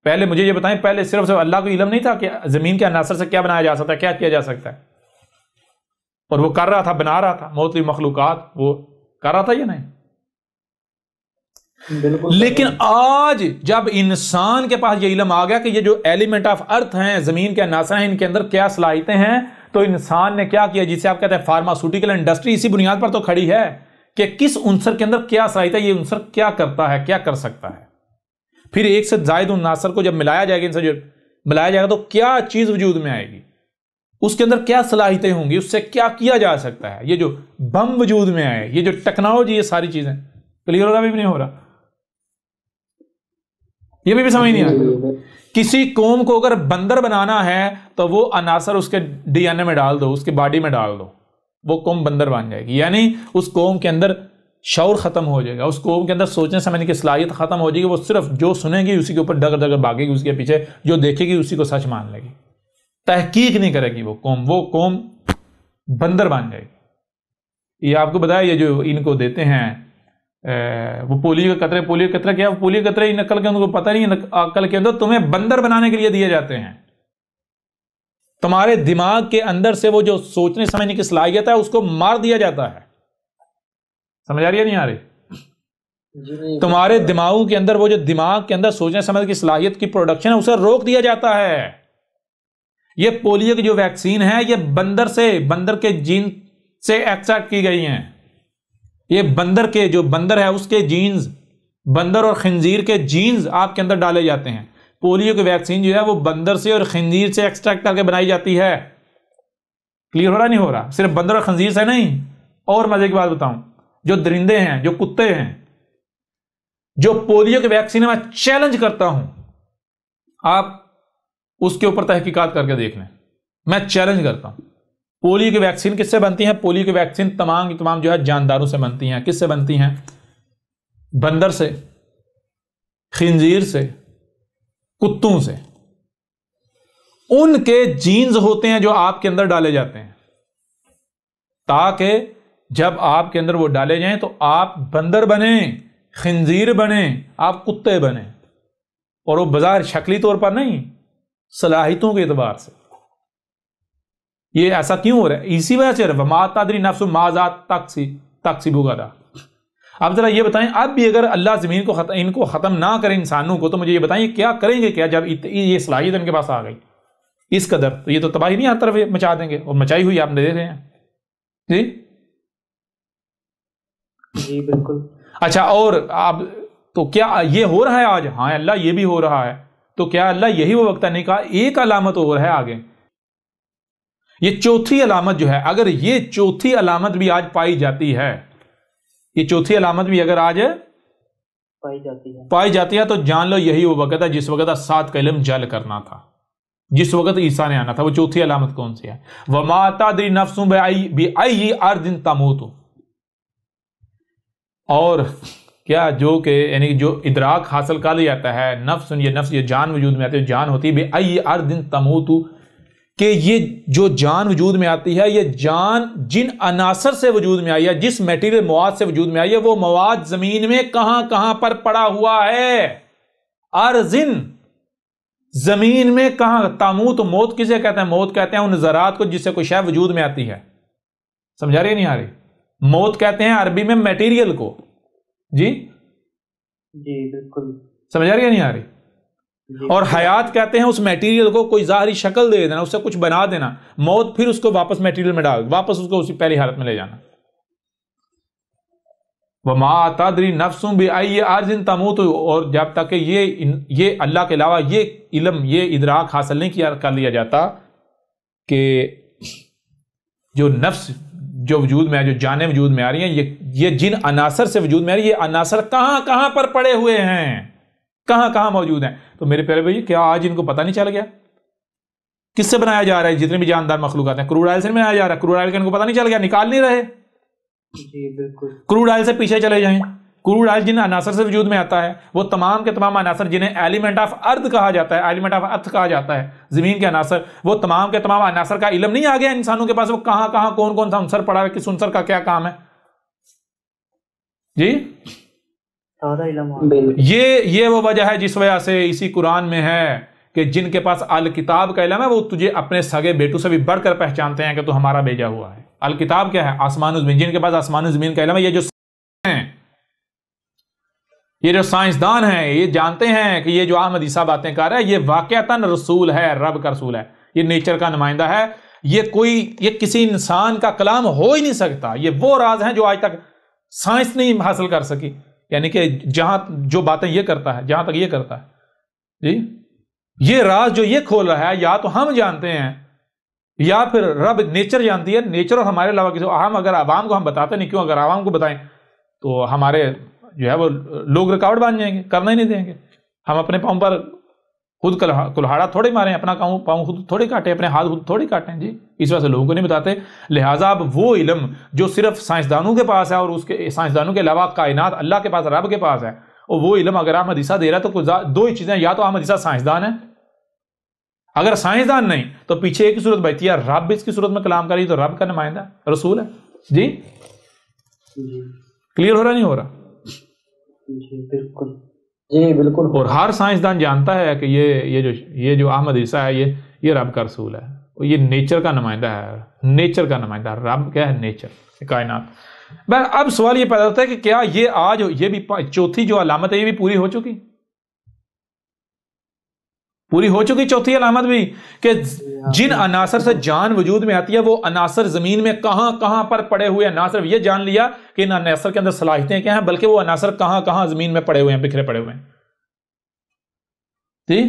پہلے مجھے یہ بتائیں، پہلے صرف اللہ کو علم نہیں تھا کہ زمین کے عناصر سے کیا بنایا جا سکتا ہے، کیا کیا جا سکتا ہے، اور وہ کر رہا تھا، بنا رہا تھا موتی مخلوقات، وہ کر رہا تھا یا نہیں؟ لیکن آج جب انسان کے پاس یہ علم آ گیا کہ یہ جو ایلیمنٹ آف ارتھ ہیں، زمین کے عناصر ہیں، ان کے اندر کیا صلاحیتیں ہیں، تو انسان نے کیا کیا، جسے آپ کہتے ہیں فارماسیوٹیکل انڈسٹری، اسی بنیاد پر تو کھڑی ہے کہ کس عنصر کے اندر کیا صلاحیت ہے، یہ عنصر کیا کرتا ہے، کیا کر سکتا ہے. پھر ایک سے زائد عناصر کو جب ملایا جائے گا، ان سے جو ملایا جائے گا تو کیا چیز وجود میں آئے گی، اس کے اندر کیا صلاحیتیں ہوں گی، اس سے کیا کیا جا سکتا ہے. یہ جو بم وجود میں آئے، یہ جو ٹیکنالوجی، یہ ساری چیزیں کلیئر ہو رہا بھی نہیں ہو رہا؟ یہ بھی سمجھ نہیں آتا. کسی قوم کو اگر بندر بنانا ہے تو وہ عناصر اس کے ڈی این اے میں ڈال دو، اس کے باڈی میں ڈال دو، وہ قوم بندر بن جائے گی. یعنی اس قوم کے اندر شعور ختم ہو جائے گا، اس قوم کے اندر سوچنے سمجھنے کی صلاحیت ختم ہو جائے گی. وہ صرف جو سنے گی اسی کے اوپر ڈگر ڈگر بھاگے گی، اس کے پیچھے جو دیکھے گی اسی کو سچ مان لے گی. تحقیق نہیں کرے گی وہ قوم بندر بن جائے گی. یہ آپ کو بتایا، یہ جو ان کو دیتے ہیں وہ پولیو کے قطرے کیا، پولیو کے قطرے ان عقل کے ان کو پتہ نہیں، عقل کے اندر تمہیں بندر بنانے کے لیے دیے جاتے ہیں. تمہارے دماغ کے اندر سے وہ جو سوچنے سمجھنے کی صلاحیت ہے اس کو مار دیا جاتا ہے. سمجھ آ رہی ہے نہیں آ رہی؟ تمہارے دماغوں کے اندر وہ جو دماغ کے اندر سوچنے سمجھنے کی صلاحیت کی پروڈکشن ہے اسے روک دیا جاتا ہے. یہ پولیو کی جو ویکسین ہے یہ بندر کے جین سے ایکسٹریکٹ کی گئی ہیں. یہ بندر ہے اس کے جینز، بندر اور خنزیر کے جینز آپ کے اندر ڈالے جاتے ہیں. پولیو کی ویکسین جو ہے وہ بندر سے اور خنزیر سے ایکسٹریکٹ کر کے بنائی جاتی ہے. کلیئر ہو رہا نہیں ہو رہا؟ صرف بندر اور خنزیر سے نہیں. اور مزے کی بات بتاؤں، جو درندے ہیں، جو کتے ہیں، جو پولیو کی ویکسین میں چیلنج کرتا ہوں، آپ اس کے اوپر تحقیقات کر کے دیکھ لیں. میں چیلنج کرتا ہوں، پولیو کی ویکسین کس سے بنتی ہیں؟ پولیو کی ویکسین تمام کی تمام جو ہے جانداروں سے بنتی ہیں. کس سے بنتی ہیں؟ بندر سے، خنزیر سے، کتوں سے. ان کے جینز ہوتے ہیں جو آپ کے اندر ڈالے جاتے ہیں تاکہ جب آپ کے اندر وہ ڈالے جائیں تو آپ بندر بنیں، خنزیر بنیں، آپ کتے بنیں. اور وہ بظاہر شکلی طور پر نہیں، صلاحیتوں کے اعتبار سے. یہ ایسا کیوں ہو رہا ہے؟ اسی وجہ سے وما تدری نفس ماذا تکسب غدا. اب ذرا یہ بتائیں، اب بھی اگر اللہ زمین کو ان کو ختم نہ کرے، انسانوں کو، تو مجھے یہ بتائیں کیا کریں گے؟ کیا جب یہ صلاحیت ان کے پاس آ گئی اس قدر، تو یہ تو تباہی نہیں ہر طرف مچا دیں گے، اور مچائی ہوئی آپ نے دیکھ رہے ہیں. جی بالکل. اچھا، اور اب تو کیا یہ ہو رہا ہے آج؟ ہاں اللہ، یہ بھی ہو رہا ہے. تو کیا اللہ یہی وہ وقت نہیں کہا؟ ایک علامت اور ہے آگے، یہ چوتھی علامت جو ہے، اگر یہ چوتھی علامت بھی آج پائی جاتی ہے، یہ چوتھی علامت بھی اگر آج پائی جاتی ہے تو جان لو یہی وہ وقت ہے جس وقت 7 کا علم جل کرنا تھا، جس وقت عیسیٰ نے آنا تھا. وہ چوتھی علامت کون سی ہے؟ وَمَا تَدْرِي نَفْسٌ بِأَيِّ أَرْضٍ تَمُوتُ. اور کیا جو کہ یعنی جو ادراک حاصل کر لیا جاتا ہے، نفس، یہ جان وجود میں آتی ہے، جان ہوتی ہے بِأَيِّ أَرْضٍ تَمُوتُ، کہ یہ جو جان وجود میں آتی ہے، یہ جان جن عناصر سے وجود میں آئی ہے، جس میٹیریل مواد سے وجود میں آئی ہے، وہ مواد زمین میں کہاں کہاں پر پڑا ہوا ہے. ارزن، زمین میں کہاں، تاموت موت کسے کہتے ہیں؟ موت کہتے ہیں ان ذرات کو جس سے کوئی شے وجود میں آتی ہے. سمجھا رہی نہیں آ رہی؟ موت کہتے ہیں عربی میں میٹیریل کو. جی بالکل. سمجھا رہی نہیں آ رہی؟ اور حیات کہتے ہیں اس میٹیریل کو کوئی ظاہری شکل دے دینا، اس سے کچھ بنا دینا. موت پھر اس کو واپس میٹیریل میں ڈال، واپس اس کو اسی پہلی حالت میں لے جانا. وَمَا تَدْرِي نَفْسٌ بِأَيِّ أَرْضٍ تَمُوتُ، اور جب تک کہ یہ اللہ کے علاوہ یہ علم، یہ ادراک حاصل نہیں کر لیا جاتا کہ جو نفس جو وجود میں ہے، جو جانیں وجود میں آ رہی ہیں، یہ جن عناصر سے وجود میں آ رہی ہے، یہ عناصر کہاں کہاں پر پڑے ہوئے ہیں، کہاں کہاں موجود ہیں. تو میرے پیارے بھائی، کیا آج ان کو پتہ نہیں چل گیا کس سے بنایا جا رہا ہے؟ جتنے بھی جاندار مخلوقات ہیں کروڈ آئل سے بنایا جا رہا ہے. کروڈ آئل کا ان کو پتہ نہیں چل گیا، نکال نہیں رہے. بالکل. کروڈ آئل سے پیچھے چلے جائیں. کروڈ آئل جن عناصر سے وجود میں آتا ہے، وہ تمام کے تمام عناصر جنہیں ایلیمنٹ آف ارتھ کہا جاتا ہے، ایلیمنٹ آف ارتھ کہا جاتا ہے، زمین کے عناصر، وہ تمام کے تمام عناصر کا علم نہیں آ گیا انسانوں کے پاس؟ وہ کہاں کہاں کون کون سا عنصر پڑا ہے، کس عنصر کا کیا کام ہے؟ جی یہ وہ وجہ ہے جس وجہ سے اسی قرآن میں ہے کہ جن کے پاس الکتاب کا علم ہے وہ تجھے اپنے سگے بیٹوں سے بھی بڑھ کر پہچانتے ہیں کہ تو ہمارا بھیجا ہوا ہے. الکتاب کیا ہے؟ آسمان و زمین. جن کے پاس آسمان و زمین کا علم ہے، یہ جو سائنسدان ہیں، یہ جانتے ہیں کہ یہ جو احمد عیسیٰ باتیں کر رہا ہے، یہ واقعتاً رسول ہے، رب کا رسول ہے، یہ نیچر کا نمائندہ ہے. یہ کسی انسان کا کلام ہو ہی نہیں سکتا. یہ وہ راز ہیں جو آج تک سائنس نہیں حاصل کر سکی. یعنی کہ جہاں جو باتیں یہ کرتا ہے، جہاں تک یہ کرتا ہے، جی یہ راز جو یہ کھول رہا ہے، یا تو ہم جانتے ہیں یا پھر رب نیچر جانتی ہے. نیچر اور ہمارے علاوہ کسی، ہم اگر عوام کو ہم بتاتے نہیں، کیوں؟ اگر عوام کو بتائیں تو ہمارے جو ہے وہ لوگ رکاوٹ بن جائیں گے، کرنا ہی نہیں دیں گے. ہم اپنے پاؤں پر خود کلہاڑا تھوڑے ماریں، اپنا پاؤں خود تھوڑے کاٹیں، اپنے ہاتھ خود تھوڑے کاٹیں. جی اس وجہ سے لوگوں کو نہیں بتاتے. لہٰذا اب وہ علم جو صرف سائنسدانوں کے پاس ہے، اور اس کے سائنسدانوں کے علاوہ کائنات اللہ کے پاس، رب کے پاس ہے، اور وہ علم اگر احمد عیسیٰ دے رہا ہے تو دو ہی چیزیں، یا تو احمد عیسیٰ سائنسدان ہے، اگر سائنسدان نہیں تو پیچھے ایک صورت بیٹھی ہے، رب اس کی صورت میں کلام کری تو رب کا نمائندہ رسول ہے. جی کلیئر ہو رہا نہیں ہو رہا؟ بالکل. اور ہر سائنسدان جانتا ہے کہ یہ جو احمد عیسیٰ ہے، یہ رب کا رسول ہے، یہ نیچر کا نمائندہ ہے. نیچر کا نمائندہ رب کیا ہے؟ نیچر، کائنات. بہر اب سوال یہ پیدا ہوتا ہے کہ کیا یہ آج یہ بھی چوتھی جو علامت ہے یہ بھی پوری ہو چکی؟ پوری ہو چکی چوتھی علامت بھی، کہ جن عناصر سے جان وجود میں آتی ہے وہ عناصر زمین میں کہاں کہاں پر پڑے ہوئے ہیں. نہ صرف یہ جان لیا کہ ان عناصر کے اندر صلاحیتیں کیا ہیں، بلکہ وہ عناصر کہاں کہاں زمین میں پڑے ہوئے ہیں، بکھرے پڑے ہوئے ہیں. جی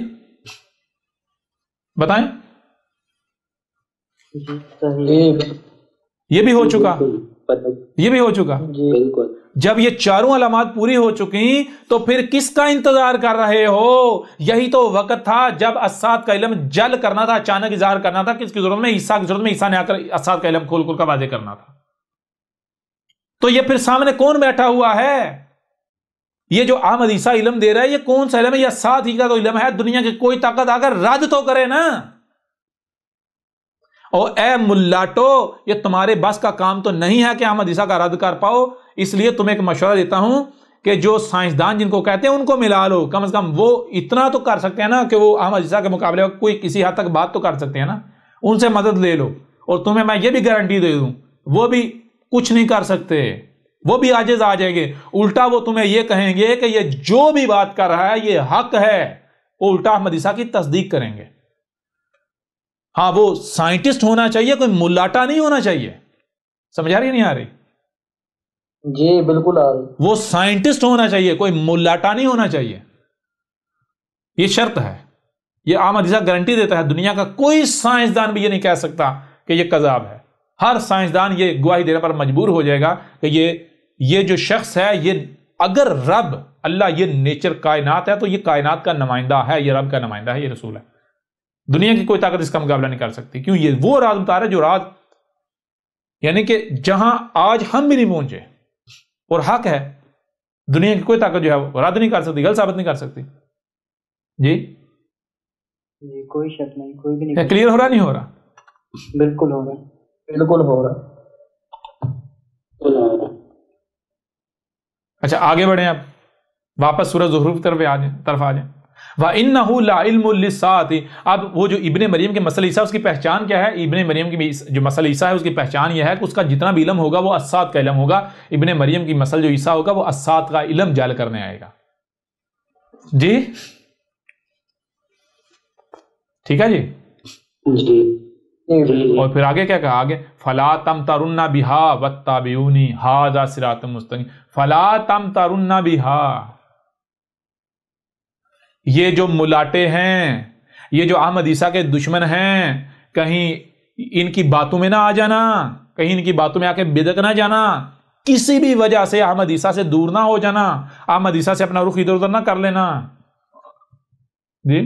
بتائیں. یہ بھی ہو چکا، یہ بھی ہو چکا. جب یہ چاروں علامات پوری ہو چکی تو پھر کس کا انتظار کر رہے ہو؟ یہی تو وقت تھا جب اسات کا علم جل کرنا تھا، اچانک اظہار کرنا تھا. کس کی ضرورت میں؟ عیسیٰ کی ضرورت میں. عیسیٰ نے آ کر اسات کا علم کھول کھول کر واضح کرنا تھا. تو یہ پھر سامنے کون بیٹھا ہوا ہے؟ یہ جو احمد عیسیٰ علم دے رہا ہے، یہ کون سا علم ہے؟ یہ اسات ہی کا تو علم ہے. دنیا کی کوئی طاقت آ کر رد تو کرے نا. اور اے ملاٹو، یہ تمہارے بس کا کام تو نہیں ہے کہ احمد عیسیٰ کا رد کر پاؤ. اس لیے تمہیں ایک مشورہ دیتا ہوں کہ جو سائنسدان جن کو کہتے ہیں ان کو ملا لو. کم از کم وہ اتنا تو کر سکتے ہیں نا کہ وہ احمد عیسیٰ کے مقابلے میں کوئی کسی حد تک بات تو کر سکتے ہیں نا. ان سے مدد لے لو. اور تمہیں میں یہ بھی گارنٹی دے دوں وہ بھی کچھ نہیں کر سکتے، وہ بھی عاجز آ جائیں گے. الٹا وہ تمہیں یہ کہیں گے کہ یہ جو بھی بات کر رہا ہے یہ حق ہے. وہ الٹا احمد عیسیٰ کی تصدیق کریں گے. ہاں وہ سائنٹسٹ ہونا چاہیے، کوئی ملاٹا نہیں ہونا چاہیے. سمجھا رہی نہیں آ رہی؟ جی بالکل آ رہی. وہ سائنٹسٹ ہونا چاہیے، کوئی ملاٹا نہیں ہونا چاہیے. یہ شرط ہے. یہ احمد عیسیٰ گارنٹی دیتا ہے. دنیا کا کوئی سائنسدان بھی یہ نہیں کہہ سکتا کہ یہ کذاب ہے. ہر سائنسدان یہ گواہی دینے پر مجبور ہو جائے گا کہ یہ جو شخص ہے، یہ اگر رب اللہ یہ نیچر کائنات ہے تو یہ کائنات کا نمائندہ ہے، یہ رب کا نمائندہ ہے، یہ رسول ہے. دنیا کی کوئی طاقت اس کا مقابلہ نہیں کر سکتی. کیوں؟ یہ وہ راز بتا رہا ہے جو راز یعنی کہ جہاں آج ہم بھی نہیں پہنچے، اور حق ہے. دنیا کی کوئی طاقت جو ہے وہ رد نہیں کر سکتی، غلط ثابت نہیں کر سکتی. جی کوئی شک نہیں، کوئی بھی نہیں. کلیئر ہو رہا نہیں ہو رہا؟ بالکل ہو رہا، بالکل ہو رہا. اچھا آگے بڑھیں. اب واپس سورہ زخرف کی طرف آ جائیں. وَإِنَّهُ لَعِلْمٌ لِلسَّاعَةِ۔ اب وہ جو ابن مریم کے مسئلہ عیسیٰ، اس کی پہچان کیا ہے؟ ابن مریم کی جو مسئلہ عیسیٰ ہے اس کی پہچان یہ ہے کہ اس کا جتنا بھی علم ہوگا وہ الساعۃ کا علم ہوگا۔ ابن مریم کی مسئلہ جو عیسیٰ ہوگا وہ الساعۃ کا علم جال کرنے آئے گا۔ جی ٹھیک ہے جی۔ اور پھر آگے کیا کہا؟ آگے فَلَا تَمْتَرُنَّ بِهَا وَاتَّبِعُونِی هَذَا صِرَاطٌ مُسْتَقِیمٌ۔ فَلَا تَمْتَرُنَّ بِهَا، یہ جو ملاٹے ہیں، یہ جو احمد عیسیٰ کے دشمن ہیں، کہیں ان کی باتوں میں نہ آ جانا، کہیں ان کی باتوں میں آ کے بدک نہ جانا، کسی بھی وجہ سے احمد عیسیٰ سے دور نہ ہو جانا، احمد عیسیٰ سے اپنا رخ ادھر ادھر نہ کر لینا۔ جی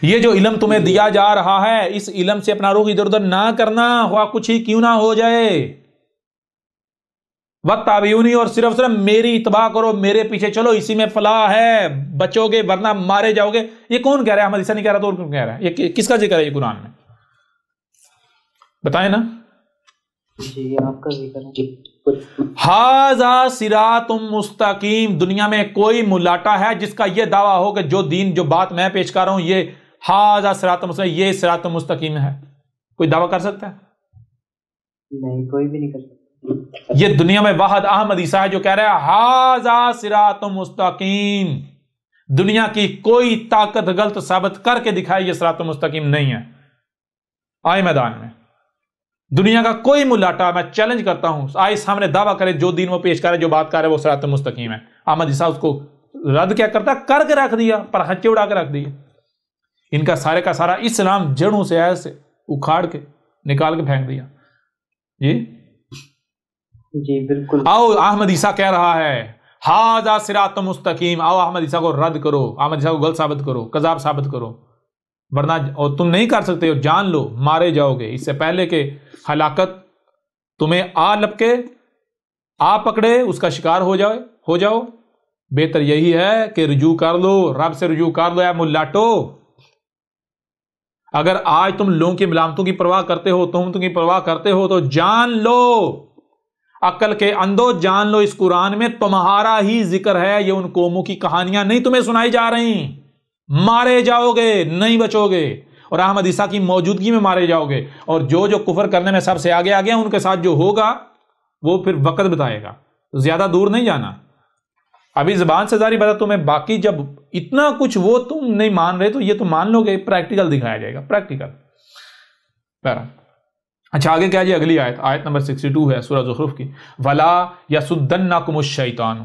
یہ جو علم تمہیں دیا جا رہا ہے، اس علم سے اپنا رخ ادھر ادھر نہ کرنا، ہوا کچھ ہی کیوں نہ ہو جائے۔ وَاتَّبِعُونِی، اور صرف میری اتباع کرو، میرے پیچھے چلو، اسی میں فلاح ہے، بچو گے ورنہ مارے جاؤ گے۔ یہ کون کہہ رہا ہے؟ احمد عیسیٰ نہیں کہہ رہا تو اور کون کہہ رہا ہے؟ یہ کس کا ذکر ہے یہ قرآن میں؟ بتائیں نا جی، آپ کا ذکر ہے۔ ھذا صراط مستقیم۔ دنیا میں کوئی ملاٹا ہے جس کا یہ دعویٰ ہو کہ جو دین، جو بات میں پیش کر رہا ہوں، یہ ھذا صراط مستقیم، یہ صراط مستقیم ہے؟ کوئی دعویٰ کر سکتا ہے؟ نہیں، کوئی بھی نہیں کر سکتا۔ یہ دنیا میں واحد احمد عیسیٰ ہے جو کہہ رہا ہے ھذا صراط مستقیم۔ دنیا کی کوئی طاقت غلط ثابت کر کے دکھائے یہ صراط مستقیم نہیں ہے۔ آئے میدان میں دنیا کا کوئی ملاٹا، میں چیلنج کرتا ہوں، آئے سامنے دعویٰ کرے جو دین وہ پیش کرے، جو بات کرے وہ صراط مستقیم ہے۔ احمد عیسیٰ اس کو رد کیا کرتا؟ کر کے رکھ دیا، پر ہچے اڑا کے رکھ دیا۔ ان کا سارے کا سارا اسلام جڑوں سے ایسے اکھاڑ کے نکال کے پھینک دیا۔ جی بالکل۔ آؤ احمد عیسیٰ کہہ رہا ہے ھذا صراط مستقیم، آؤ احمد عیسیٰ کو رد کرو، احمد عیسیٰ کو غلط ثابت کرو، کذاب ثابت کرو، ورنہ اور تم نہیں کر سکتے ہو، جان لو مارے جاؤ گے۔ اس سے پہلے کہ ہلاکت تمہیں آ لپکے، آ پکڑے، اس کا شکار ہو جاؤ، بہتر یہی ہے کہ رجوع کر لو، رب سے رجوع کر لو۔ اے ملاٹو، اگر آج تم لوگوں کی ملامتوں کی پرواہ کرتے ہو، تہمتوں کی پرواہ کرتے ہو، تو جان لو، عقل کے اندھو جان لو، اس قرآن میں تمہارا ہی ذکر ہے، یہ ان قوموں کی کہانیاں نہیں تمہیں سنائی جا رہی۔ مارے جاؤ گے، نہیں بچو گے، اور احمد عیسیٰ کی موجودگی میں مارے جاؤ گے، اور جو کفر کرنے میں سب سے آگے آگے ہیں ان کے ساتھ جو ہوگا وہ پھر وقت بتائے گا، زیادہ دور نہیں جانا۔ ابھی زبان سے ظاہری بات تمہیں، باقی جب اتنا کچھ وہ تم نہیں مان رہے تو یہ تم مان لو گے، پریکٹیکل دکھایا جائے گا، پریکٹیکل۔ اچھا آگے کیا جی؟ اگلی آیت نمبر 62 ہے سورہ زخرف کی۔ وَلَا يَصُدَّنَّكُمُ الشَّيْطَانُ،